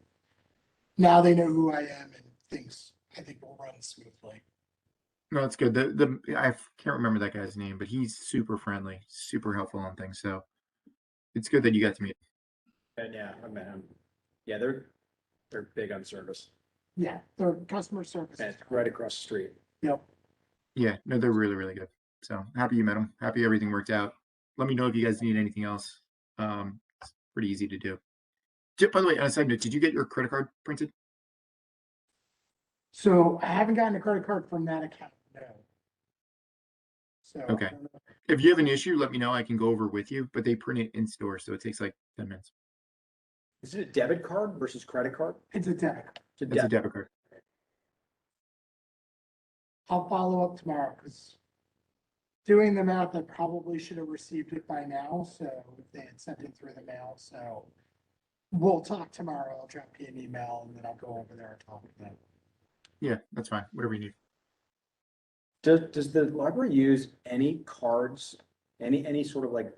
now they know who I am and things I think will run smoothly. No, it's good. I can't remember that guy's name, but he's super friendly, super helpful on things. So it's good that you got to meet him. And yeah, I met him. Yeah, they're big on service. Yeah, their customer service. And it's right across the street. Yep. Yeah, no, they're really, really good. So happy you met him. Happy everything worked out. Let me know if you guys need anything else. It's pretty easy to do. By the way, on a side note, did you get your credit card printed? So I haven't gotten a credit card from that account. No. So Okay. If you have an issue, let me know. I can go over with you, but they print it in store, so it takes like 10 minutes. Is it a debit card versus credit card? it's a debit. It's a debit card. I'll follow up tomorrow because doing the math, I probably should have received it by now. So if they had sent it through the mail, so we'll talk tomorrow. I'll drop you an email and then I'll go over there and talk to them. Yeah, that's fine. Whatever you need. Does the library use any cards, any sort of like,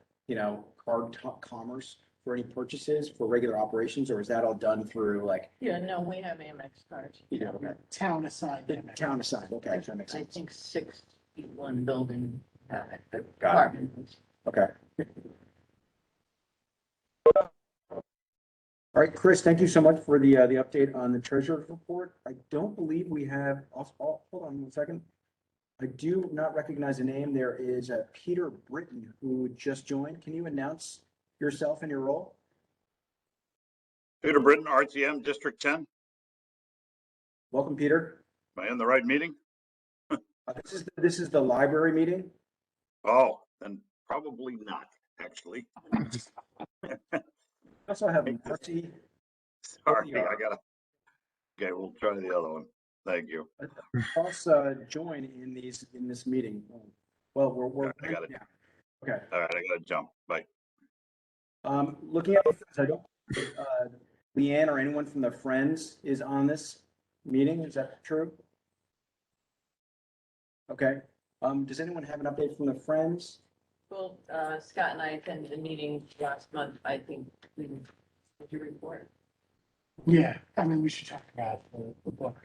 card commerce for any purchases for regular operations, or is that all done through like? Yeah, no, we have Amex cards. Okay. Town assigned. The town assigned, okay, that makes I sense. think 61 building. Got it. Apartments. Okay. All right, Chris, thank you so much for the update on the treasurer's report. I don't believe we have, hold on 1 second. I do not recognize a name. There is Peter Britton who just joined. Can you announce yourself and your role? Peter Britton, RTM District 10. Welcome, Peter. Am I in the right meeting? This is the library meeting. Oh, then probably not, actually. I also have Marty. Sorry, okay, we'll try the other one. Thank you. Also join in this meeting. Well, we're. I got it. Yeah. Okay. All right, I gotta jump. Bye. Looking at, I don't, Leanne or anyone from the Friends is on this meeting. Is that true? Okay. Does anyone have an update from the Friends? Well, Scott and I attended a meeting last month. I think we, would you report? Yeah, I mean, we should talk about the book.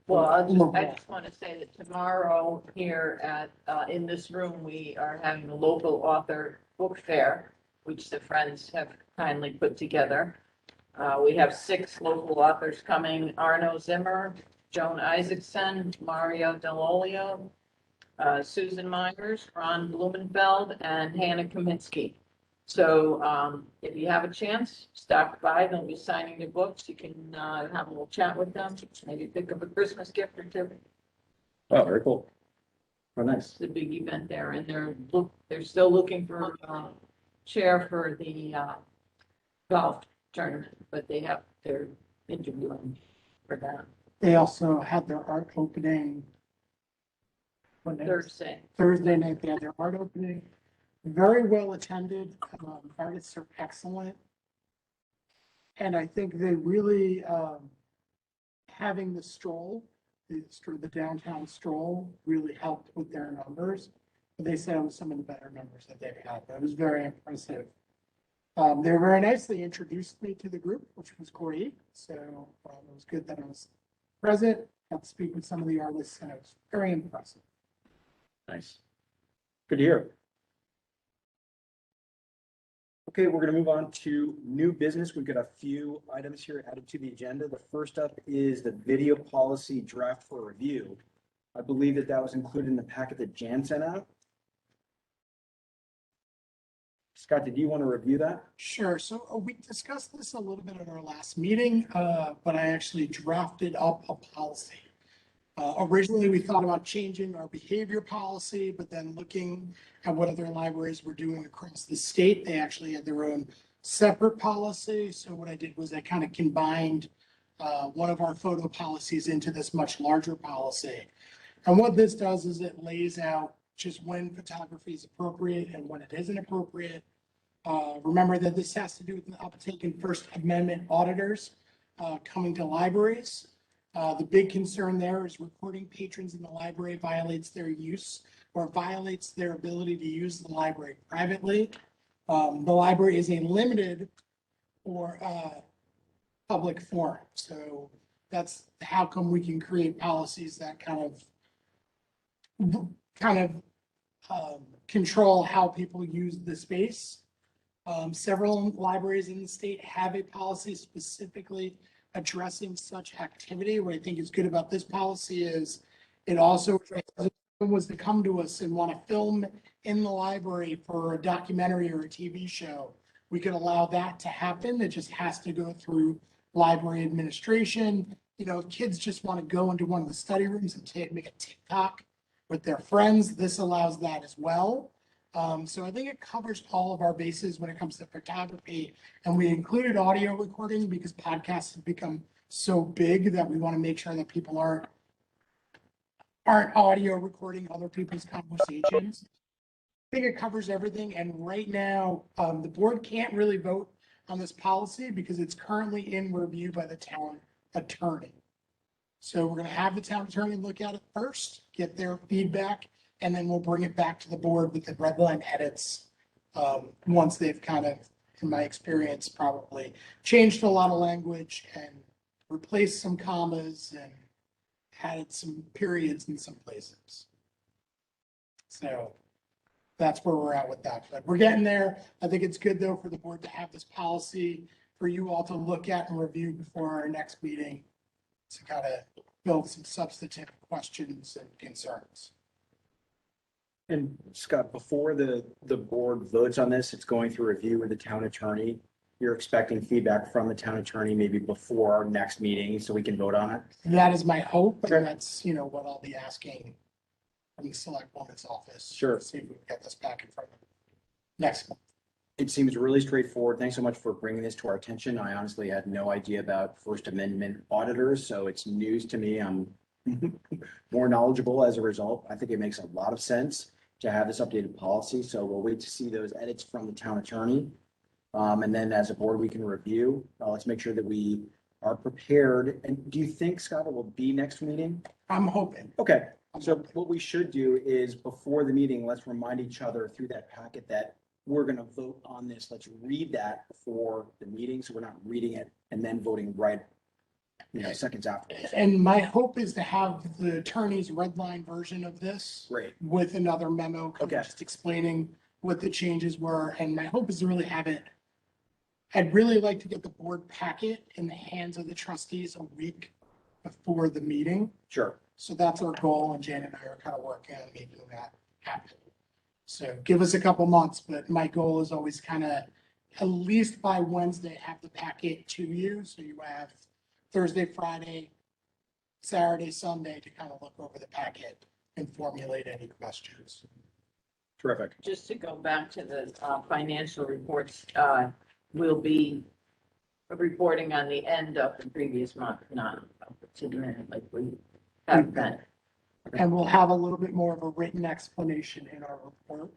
Well, I just want to say that tomorrow here at, in this room, we are having a local author book fair, which the Friends have kindly put together. We have 6 local authors coming: Arno Zimmer, Joan Isaacson, Mario Delolio, Susan Myers, Ron Blumenfeld, and Hannah Kaminsky. So if you have a chance, stop by. They'll be signing their books. You can have a little chat with them, maybe pick up a Christmas gift or two. Oh, very cool. Oh, nice. It's a big event there, and they're still looking for a chair for the golf tournament, but they're interviewing for that. They also had their art opening. Thursday night, they had their art opening. Very well attended. Artists are excellent. And I think they really, having the stroll, the downtown stroll really helped with their numbers. They said it was some of the better numbers that they've had. It was very impressive. They were very nice. They introduced me to the group, which was great. So it was good that I was present, got to speak with some of the artists, and it was very impressive. Nice. Good to hear. Okay, we're going to move on to new business. We've got a few items here added to the agenda. The first up is the video policy draft for review. I believe that was included in the packet that Jan sent out. Scott, did you want to review that? Sure. So we discussed this a little bit at our last meeting, but I actually drafted up a policy. Originally, we thought about changing our behavior policy, but then looking at what other libraries were doing across the state, they actually had their own separate policy. So what I did was I kind of combined one of our photo policies into this much larger policy. And what this does is it lays out just when photography is appropriate and when it isn't appropriate. Remember that this has to do with the uptake in First Amendment auditors coming to libraries. The big concern there is recording patrons in the library violates their use or violates their ability to use the library privately. The library is a limited or public forum. So that's how come we can create policies that kind of control how people use the space. Several libraries in the state have a policy specifically addressing such activity. What I think is good about this policy is it also, if someone was to come to us and want to film in the library for a documentary or a TV show, we could allow that to happen. It just has to go through library administration. You know, if kids just want to go into one of the study rooms and make a TikTok with their friends, this allows that as well. So I think it covers all of our bases when it comes to photography, and we included audio recording because podcasts have become so big that we want to make sure that people aren't audio recording other people's conversations. I think it covers everything, and right now the board can't really vote on this policy because it's currently in review by the town attorney. So we're going to have the town attorney look at it first, get their feedback, and then we'll bring it back to the board with the red line edits once they've kind of, in my experience, probably changed a lot of language and replaced some commas and added some periods in some places. So that's where we're at with that. But we're getting there. I think it's good though for the board to have this policy for you all to look at and review before our next meeting to kind of build some substantive questions and concerns. And Scott, before the board votes on this, it's going through review with the town attorney. You're expecting feedback from the town attorney maybe before our next meeting so we can vote on it? That is my hope, Sure. and that's, what I'll be asking from the select woman's office. Sure. See if we can get this back in front of them next month. It seems really straightforward. Thanks so much for bringing this to our attention. I honestly had no idea about First Amendment auditors, so it's news to me. I'm more knowledgeable as a result. I think it makes a lot of sense to have this updated policy, so we'll wait to see those edits from the town attorney. And then as a board, we can review. Let's make sure that we are prepared. And do you think, Scott, it will be next meeting? I'm hoping. Okay, so what we should do is before the meeting, let's remind each other through that packet that we're gonna vote on this. Let's read that before the meeting, so we're not reading it and then voting right, seconds afterwards. And my hope is to have the attorney's red line version of this Great. with another memo, kind Okay. of just explaining what the changes were. And my hope is to really have it. I'd really like to get the board packet in the hands of the trustees a week before the meeting. Sure. So that's our goal, and Jan and I are kind of working on making that happen. So give us a couple months, but my goal is always kind of at least by Wednesday, have the packet to you. So you have Thursday, Friday, Saturday, Sunday to kind of look over the packet and formulate any questions. Terrific. Just to go back to the financial reports, we'll be reporting on the end of the previous month, not up to the minute like we have been. And we'll have a little bit more of a written explanation in our report,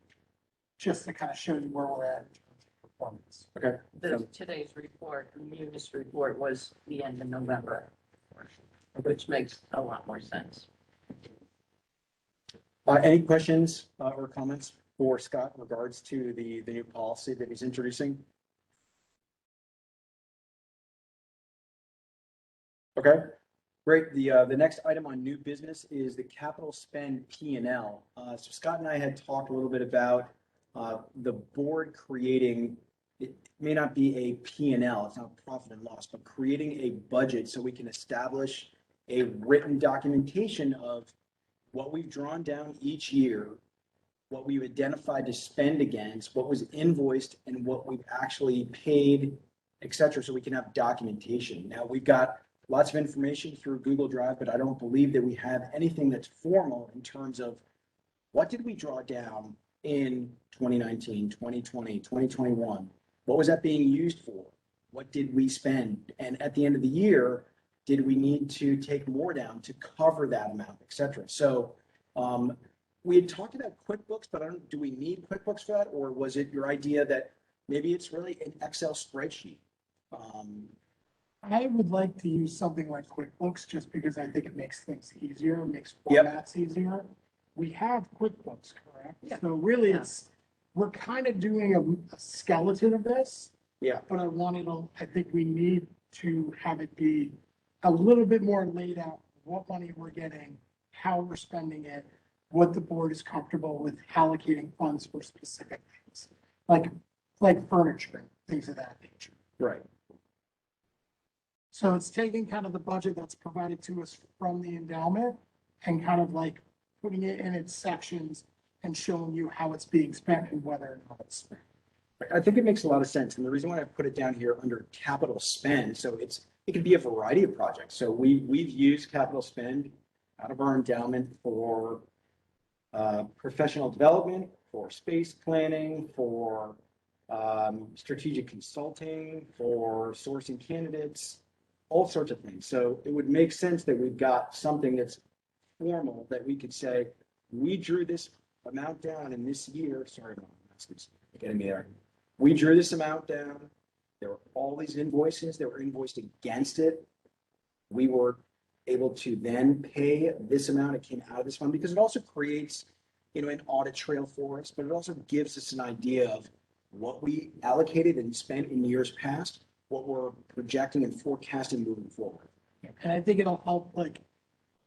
just to kind of show you where we're at in terms of performance. Okay. Today's report, the Munis report was the end of November, which makes a lot more sense. Any questions or comments for Scott in regards to the new policy that he's introducing? Okay, great. The next item on new business is the capital spend P&L. So Scott and I had talked a little bit about the board creating, it may not be a P&L, it's not profit and loss, but creating a budget so we can establish a written documentation of what we've drawn down each year, what we've identified to spend against, what was invoiced, and what we've actually paid, et cetera, so we can have documentation. Now, we've got lots of information through Google Drive, but I don't believe that we have anything that's formal in terms of what did we draw down in 2019, 2020, 2021? What was that being used for? What did we spend? And at the end of the year, did we need to take more down to cover that amount, et cetera? So we had talked about QuickBooks, but do we need QuickBooks for that? Or was it your idea that maybe it's really an Excel spreadsheet? I would like to use something like QuickBooks just because I think it makes things easier, makes Yep. formats easier. We have QuickBooks, correct? Yeah. So really Yeah. we're kind of doing a skeleton of this. Yeah. But I think we need to have it be a little bit more laid out, what money we're getting, how we're spending it, what the board is comfortable with allocating funds for specific things, like furniture, things of that nature. Right. So it's taking kind of the budget that's provided to us from the endowment and kind of like putting it in its sections and showing you how it's being spent and whether or not it's spent. I think it makes a lot of sense. And the reason why I put it down here under capital spend, so it can be a variety of projects. So we've used capital spend out of our endowment for professional development, for space planning, for strategic consulting, for sourcing candidates, all sorts of things. So it would make sense that we've got something that's formal that we could say, we drew this amount down in this year. Sorry, Mom, that's getting me there. We drew this amount down. There were all these invoices that were invoiced against it. We were able to then pay this amount. It came out of this fund because it also creates, an audit trail for us, but it also gives us an idea of what we allocated and spent in years past, what we're projecting and forecasting moving forward. And I think it'll help, like,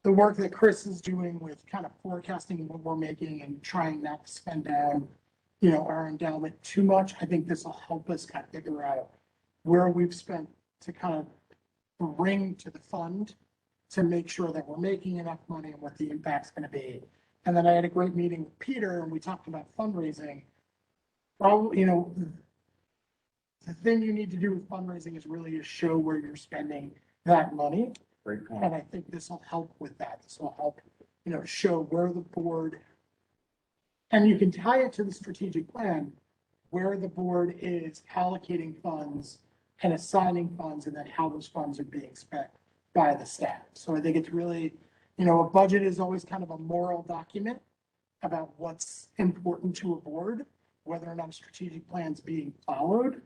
the work that Chris is doing with kind of forecasting what we're making and trying not to spend down, our endowment too much. I think this will help us kind of figure out where we've spent to kind of bring to the fund to make sure that we're making enough money and what the impact's going to be. And then I had a great meeting with Peter and we talked about fundraising. Probably, the thing you need to do with fundraising is really to show where you're spending that money. Great point. And I think this will help with that. This will help, show where the board, and you can tie it to the strategic plan, where the board is allocating funds and assigning funds and then how those funds are being spent by the staff. So I think it's really, a budget is always kind of a moral document about what's important to a board, whether or not a strategic plan is being followed.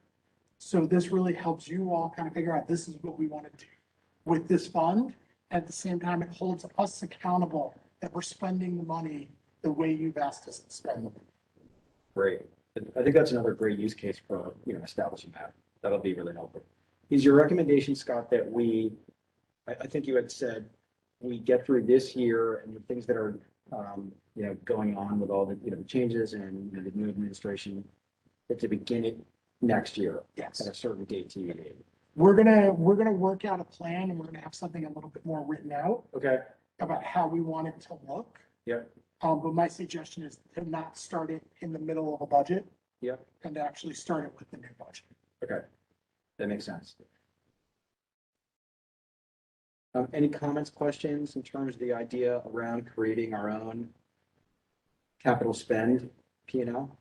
So this really helps you all kind of figure out this is what we want to do with this fund. At the same time, it holds us accountable that we're spending the money the way you've asked us to spend it. Great. I think that's another great use case for, establishing that. That'll be really helpful. Is your recommendation, Scott, that I think you had said, we get through this year and the things that are, going on with all the, the changes and the new administration at the beginning next year? Yes. At a certain date to you. We're gonna work out a plan and we're gonna have something a little bit more written out Okay. about how we want it to look. Yep. But my suggestion is to not start it in the middle of a budget. Yep. And to actually start it with the new budget. Okay. That makes sense. Any comments, questions in terms of the idea around creating our own capital spend P&L?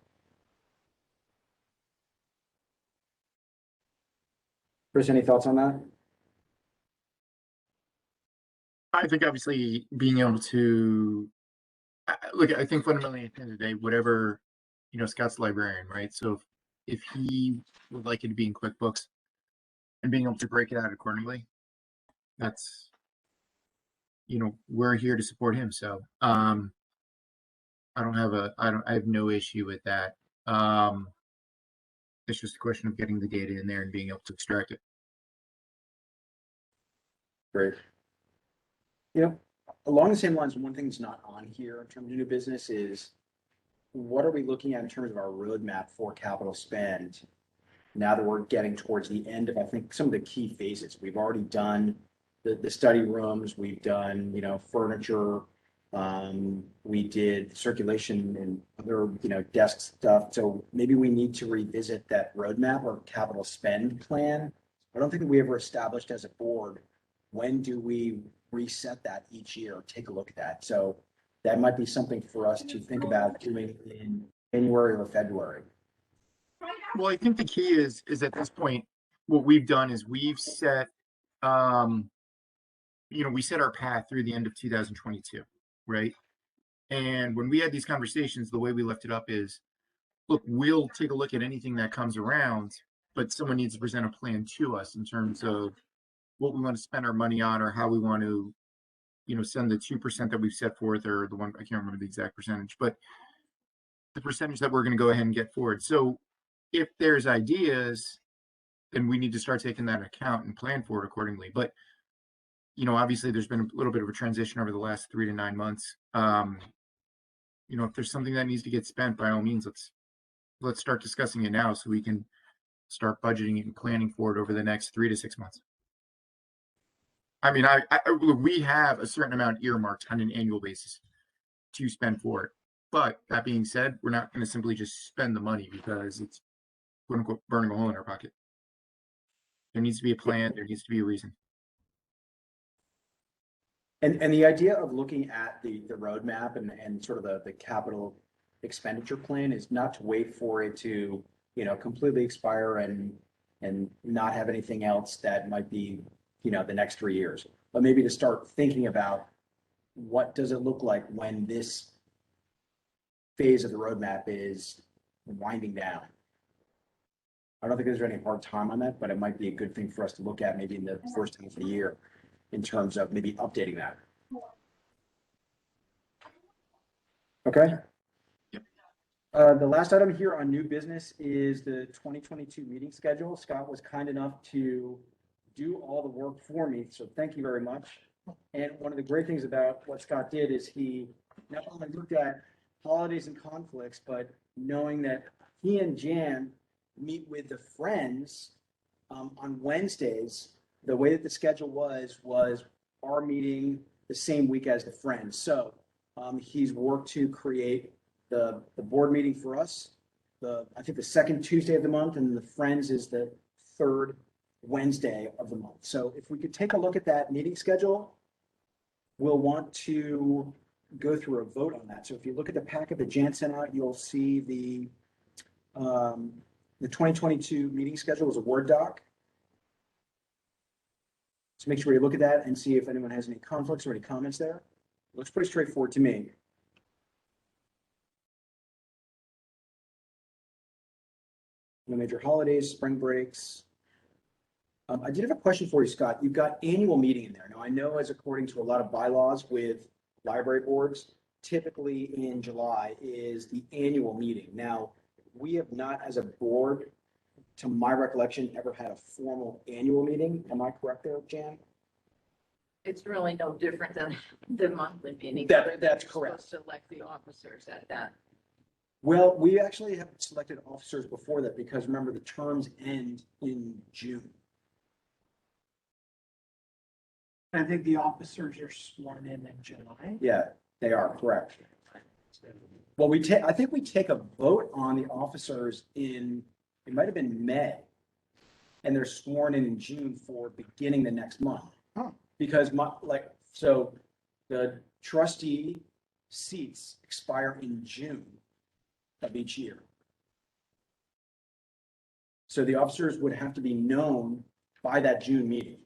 Chris, any thoughts on that? I think obviously being able to look, I think fundamentally at the end of the day, whatever, Scott's the librarian, right? So if he would like it to be in QuickBooks and being able to break it out accordingly, that's, we're here to support him. So I have no issue with that. It's just a question of getting the data in there and being able to extract it. Great. Along the same lines, one thing that's not on here in terms of new business is what are we looking at in terms of our roadmap for capital spend? Now that we're getting towards the end of, I think, some of the key phases. We've already done the study rooms, we've done, furniture, we did circulation and other, desk stuff. So maybe we need to revisit that roadmap or capital spend plan. I don't think we ever established as a board, when do we reset that each year, take a look at that. So that might be something for us to think about doing in January or February. Well, I think the key is at this point, what we've done is we've set, we set our path through the end of 2022, right? And when we had these conversations, the way we left it up is, look, we'll take a look at anything that comes around, but someone needs to present a plan to us in terms of what we want to spend our money on or how we want to, send the 2% that we've set forth, or the one, I can't remember the exact percentage, but the percentage that we're going to go ahead and get forward. So if there's ideas, then we need to start taking that into account and plan for it accordingly. But, obviously there's been a little bit of a transition over the last 3 to 9 months. If there's something that needs to get spent, by all means, let's start discussing it now so we can start budgeting and planning for it over the next 3 to 6 months. I mean, we have a certain amount earmarked on an annual basis to spend for it. But that being said, we're not going to simply just spend the money because it's, quote unquote, burning a hole in our pocket. There needs to be a plan. There needs to be a reason. And the idea of looking at the roadmap and sort of the capital expenditure plan is not to wait for it to, completely expire and not have anything else that might be, the next 3 years, but maybe to start thinking about what does it look like when this phase of the roadmap is winding down. I don't think there's any hard time on that, but it might be a good thing for us to look at maybe in the first half of the year in terms of maybe updating that. Okay. Yep. The last item here on new business is the 2022 meeting schedule. Scott was kind enough to do all the work for me, so thank you very much. And one of the great things about what Scott did is he not only looked at holidays and conflicts, but knowing that he and Jan meet with the Friends on Wednesdays, the way that the schedule was our meeting the same week as the Friends. So he's worked to create the board meeting for us, I think the second Tuesday of the month, and the Friends is the third Wednesday of the month. So if we could take a look at that meeting schedule, we'll want to go through a vote on that. So if you look at the packet that Jan sent out, you'll see the 2022 meeting schedule is a Word doc. So make sure you look at that and see if anyone has any conflicts or any comments there. Looks pretty straightforward to me. No major holidays, spring breaks. I did have a question for you, Scott. You've got annual meeting in there. Now, I know as according to a lot of bylaws with library boards, typically in July is the annual meeting. Now, we have not, as a board, to my recollection, ever had a formal annual meeting. Am I correct there, Jan? It's really no different than the monthly meeting. That's other than you're correct. supposed to elect the officers at that. Well, we actually have selected officers before that because remember, the terms end in June. I think the officers are sworn in July. Yeah, they are correct. Well, I think we take a vote on the officers it might have been May. And they're sworn in June for beginning the next month. Oh. Because so the trustee seats expire in June of each year. So the officers would have to be known by that June meeting.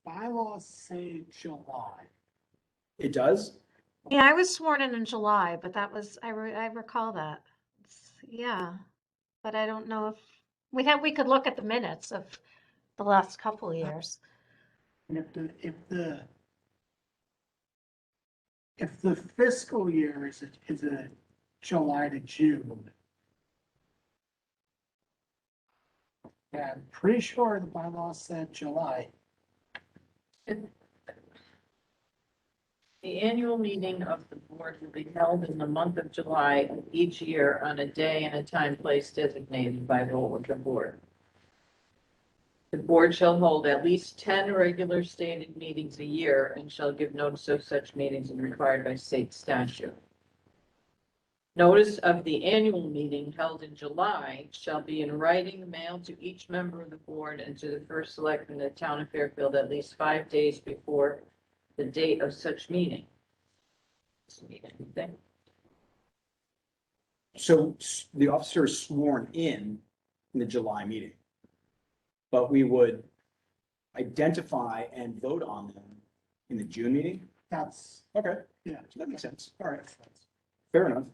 Bylaws say July. It does? Yeah, I was sworn in July, but that was, I recall that. Yeah, but I don't know if, we could look at the minutes of the last couple of years. And if the fiscal year is a July to June, yeah, I'm pretty sure the bylaws said July. The annual meeting of the board will be held in the month of July of each year on a day and a time place designated by roll of the board. The board shall hold at least 10 regular stated meetings a year and shall give notice of such meetings as required by state statute. Notice of the annual meeting held in July shall be in writing mailed to each member of the board and to the first selectman of the town of Fairfield at least 5 days before the date of such meeting. So the officer is sworn in the July meeting. But we would identify and vote on them in the June meeting? That's, Okay, yeah. so that makes sense. All right, fair enough.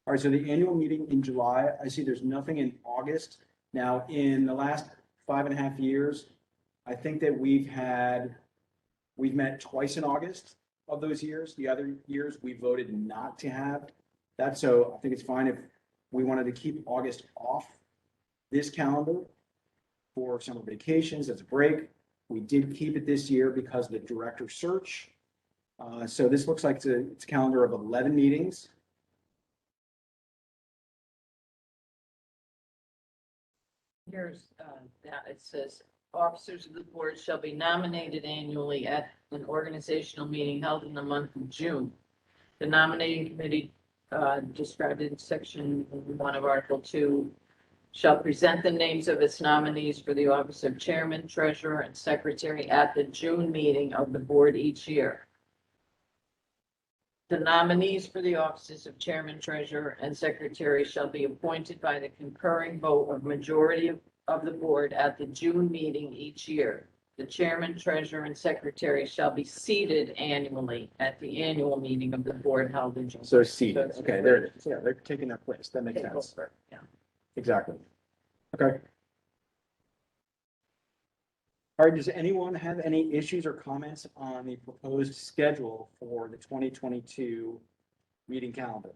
All right, so the annual meeting in July, I see there's nothing in August. Now, in the last 5.5 years, I think that we've met twice in August of those years. The other years, we voted not to have that. So I think it's fine if we wanted to keep August off this calendar for summer vacations as a break. We did keep it this year because of the director search. So this looks like it's a calendar of 11 meetings. Here's that it says officers of the board shall be nominated annually at an organizational meeting held in the month of June. The nominating committee described in section 1 of Article 2 shall present the names of its nominees for the office of chairman, treasurer, and secretary at the June meeting of the board each year. The nominees for the offices of chairman, treasurer, and secretary shall be appointed by the concurring vote of majority of the board at the June meeting each year. The chairman, treasurer, and secretary shall be seated annually at the annual meeting of the board held in June. So seated, okay, there it is. Yeah, they're taking that place. That makes sense. Yeah. Exactly. Okay. All right, does anyone have any issues or comments on the proposed schedule for the 2022 meeting calendar?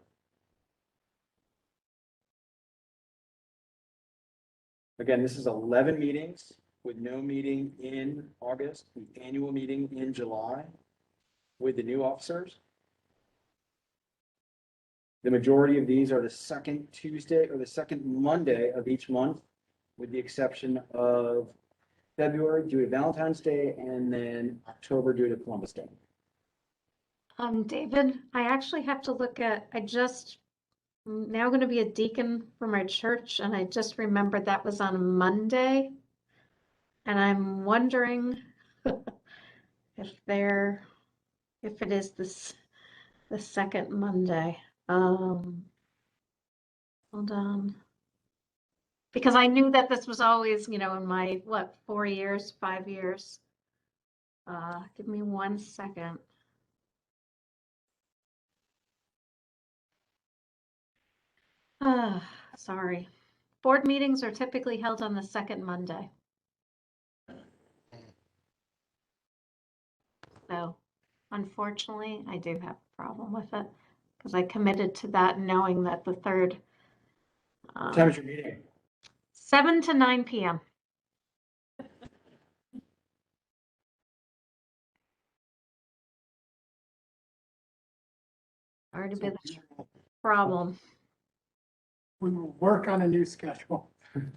Again, this is 11 meetings with no meeting in August, the annual meeting in July with the new officers. The majority of these are the second Tuesday or the second Monday of each month, with the exception of February due to Valentine's Day and then October due to Columbus Day. David, I actually have to look at, I'm now going to be a deacon for my church, and I just remembered that was on a Monday. And I'm wondering if it is the second Monday. Hold on. Because I knew that this was always, in my, 4 years, 5 years. Give me 1 second. Sorry. Board meetings are typically held on the second Monday. So unfortunately, I do have a problem with it because I committed to that knowing that the third. What time is your meeting? 7 to 9 p.m. Already been a problem. We will work on a new schedule.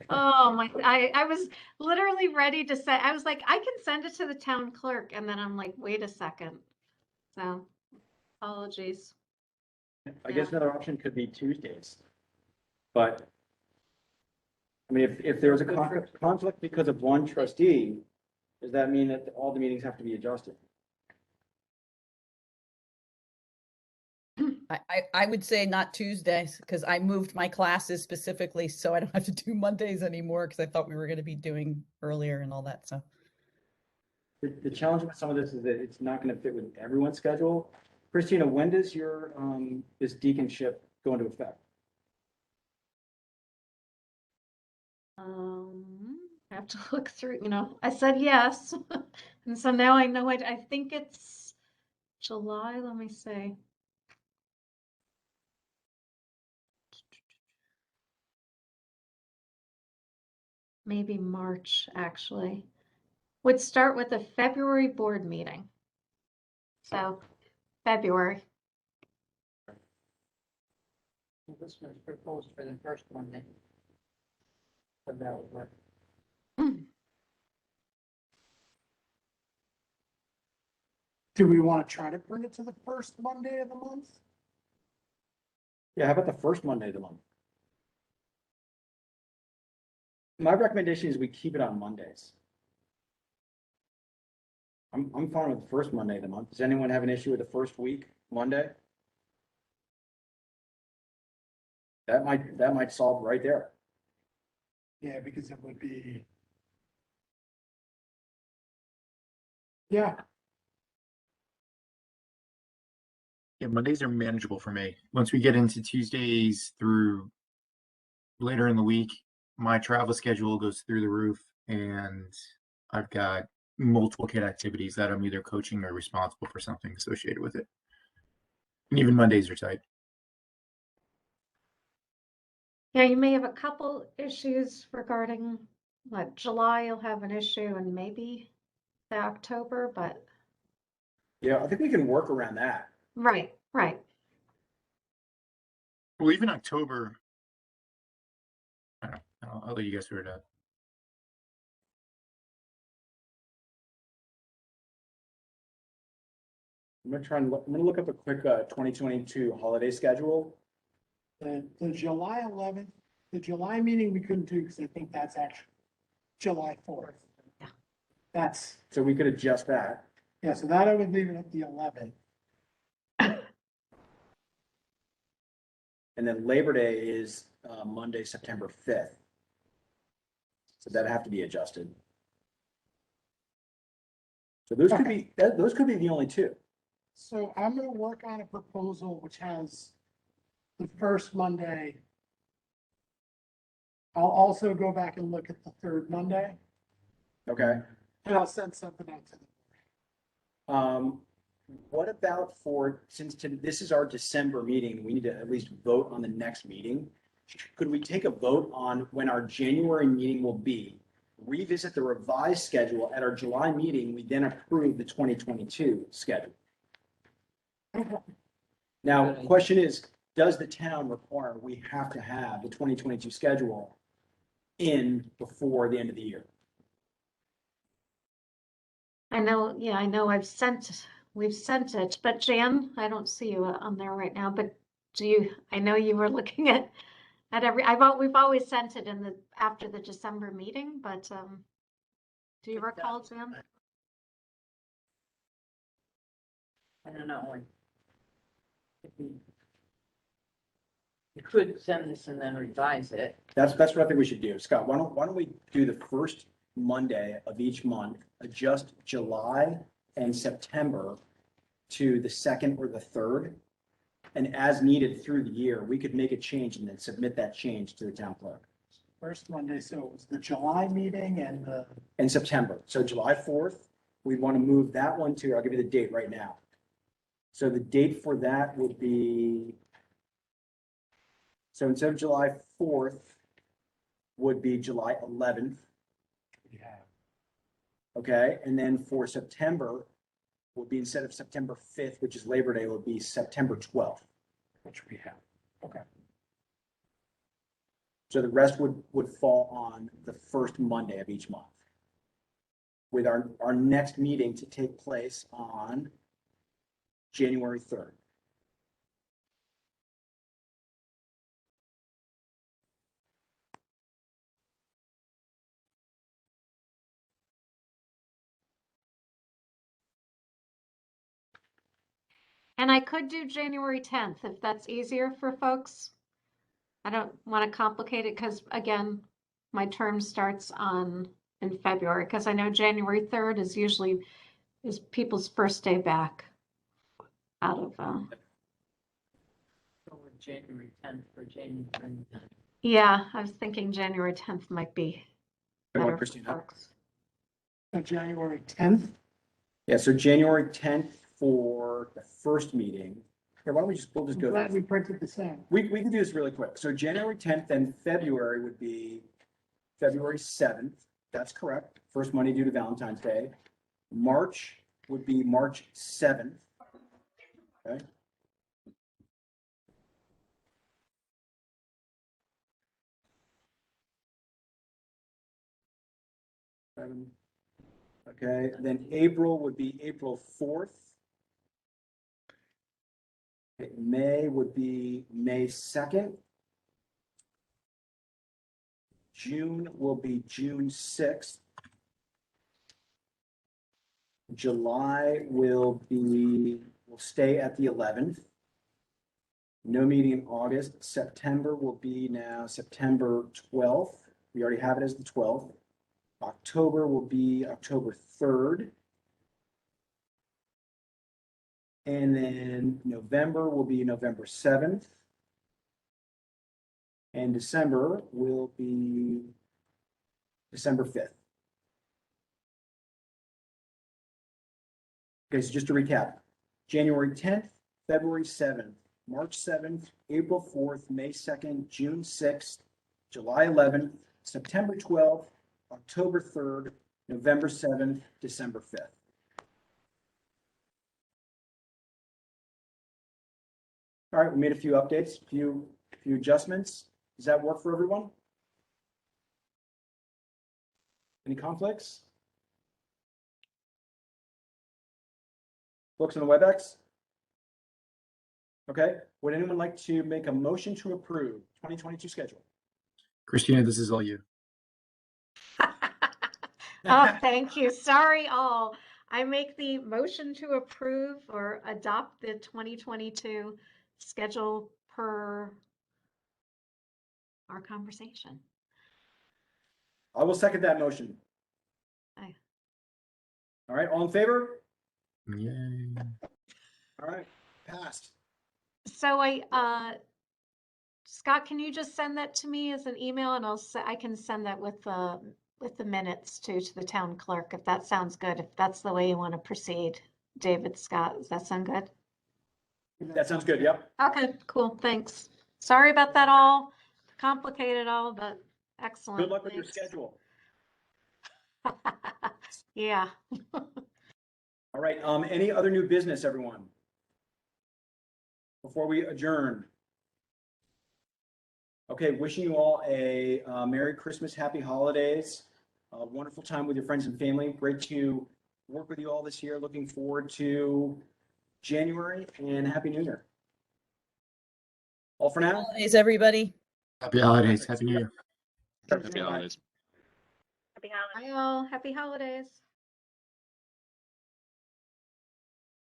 Oh my, I was literally ready to say, I was like, I can send it to the town clerk. And then I'm like, wait a second. So apologies. I guess another option could be Tuesdays. But I mean, if there was a conflict because of one trustee, does that mean that all the meetings have to be adjusted? I would say not Tuesdays, because I moved my classes specifically so I don't have to do Mondays anymore, because I thought we were going to be doing earlier and all that, so. The challenge with some of this is that it's not going to fit with everyone's schedule. Christina, when does your, this deaconship go into effect? I have to look through, I said yes. And so now I know I think it's July, let me see. Maybe March, actually. Would start with a February board meeting. So, February. This was proposed for the first Monday. So that would work. Do we want to try to bring it to the first Monday of the month? Yeah, how about the first Monday of the month? My recommendation is we keep it on Mondays. I'm fine with the first Monday of the month. Does anyone have an issue with the first week, Monday? That might solve right there. Yeah, because it would be. Yeah, Yeah, Mondays are manageable for me. Once we get into Tuesdays through later in the week, my travel schedule goes through the roof, and I've got multiple kid activities that I'm either coaching or responsible for something associated with it. And even Mondays are tight. Yeah, you may have a couple issues regarding, July you'll have an issue and maybe the October, but. Yeah, I think we can work around that. Right. Well, even October, I don't know. I'll let you guys figure it out. I'm gonna look up a quick 2022 holiday schedule. the July 11th, the July meeting we couldn't do because I think that's actually July 4th. Yeah. That's, So we could adjust that. yeah, so that I would leave it at the 11th. And then Labor Day is Monday, September 5th. So that'd have to be adjusted. So those could be, those could be the only two. So I'm gonna work on a proposal which has the first Monday. I'll also go back and look at the third Monday, Okay. and I'll send something out to them. What about since this is our December meeting, we need to at least vote on the next meeting. Could we take a vote on when our January meeting will be revisit the revised schedule at our July meeting. We then approve the 2022 schedule. Now, the question is, does the town require we have to have the 2022 schedule in before the end of the year? I know, yeah, I know we've sent it, but Jan, I don't see you on there right now, but I know you were looking at we've always sent it after the December meeting, but, do you recall, Jan? I don't know. If you could send this and then revise it. That's what I think we should do. Scott, why don't we do the first Monday of each month, adjust July and September to the second or the third? And as needed through the year, we could make a change and then submit that change to the town clerk. First Monday, so it was the July meeting and the. In September, so July 4th, we want to move that one to, I'll give you the date right now. So the date for that would be, so instead of July 4th, would be July 11th. Yeah. Okay, and then for September, would be instead of September 5th, which is Labor Day, would be September 12th. Which we have. Okay. So the rest would fall on the first Monday of each month. With our next meeting to take place on January 3rd. And I could do January 10th if that's easier for folks. I don't want to complicate it because again, my term starts in February, because I know January 3rd is people's first day back out of, Go with January 10th for January 10th. yeah, I was thinking January 10th might be Everyone, better for Christina? folks. So January 10th. Yeah, so January 10th for the first meeting. Here, why don't we'll just I'm go. glad we printed the same. We can do this really quick. So January 10th and February would be February 7th. That's correct. First Monday due to Valentine's Day. March would be March 7th. Okay. Okay, then April would be April 4th. Okay, May would be May 2nd. June will be June 6th. July will stay at the 11th. No meeting in August. September will be now September 12th. We already have it as the 12th. October will be October 3rd. And then November will be November 7th. And December will be December 5th. Okay, so just to recap, January 10th, February 7th, March 7th, April 4th, May 2nd, June 6th, July 11th, September 12th, October 3rd, November 7th, December 5th. All right, we made a few updates, a few adjustments. Does that work for everyone? Any conflicts? Folks on the WebEx? Okay, would anyone like to make a motion to approve 2022 schedule? Christina, this is all you. Oh, thank you. Sorry, all. I make the motion to approve or adopt the 2022 schedule per our conversation. I will second that motion. Aye. All right, all in favor? Yay. All right, passed. So Scott, can you just send that to me as an email and I can send that with the minutes to the town clerk, if that sounds good, if that's the way you want to proceed. David, Scott, does that sound good? That sounds good, yep. Okay, cool, thanks. Sorry about that all, complicated all, but excellent. Good luck with your thanks. schedule. Yeah. All right, any other new business, everyone? Before we adjourn? Okay, wishing you all a Merry Christmas, Happy Holidays, a wonderful time with your friends and family. Great to work with you all this year. Looking forward to January, and Happy New Year. All for now. Holidays, everybody. Happy holidays. Happy New Year. Happy holidays. Happy holidays. Bye all. Happy holidays.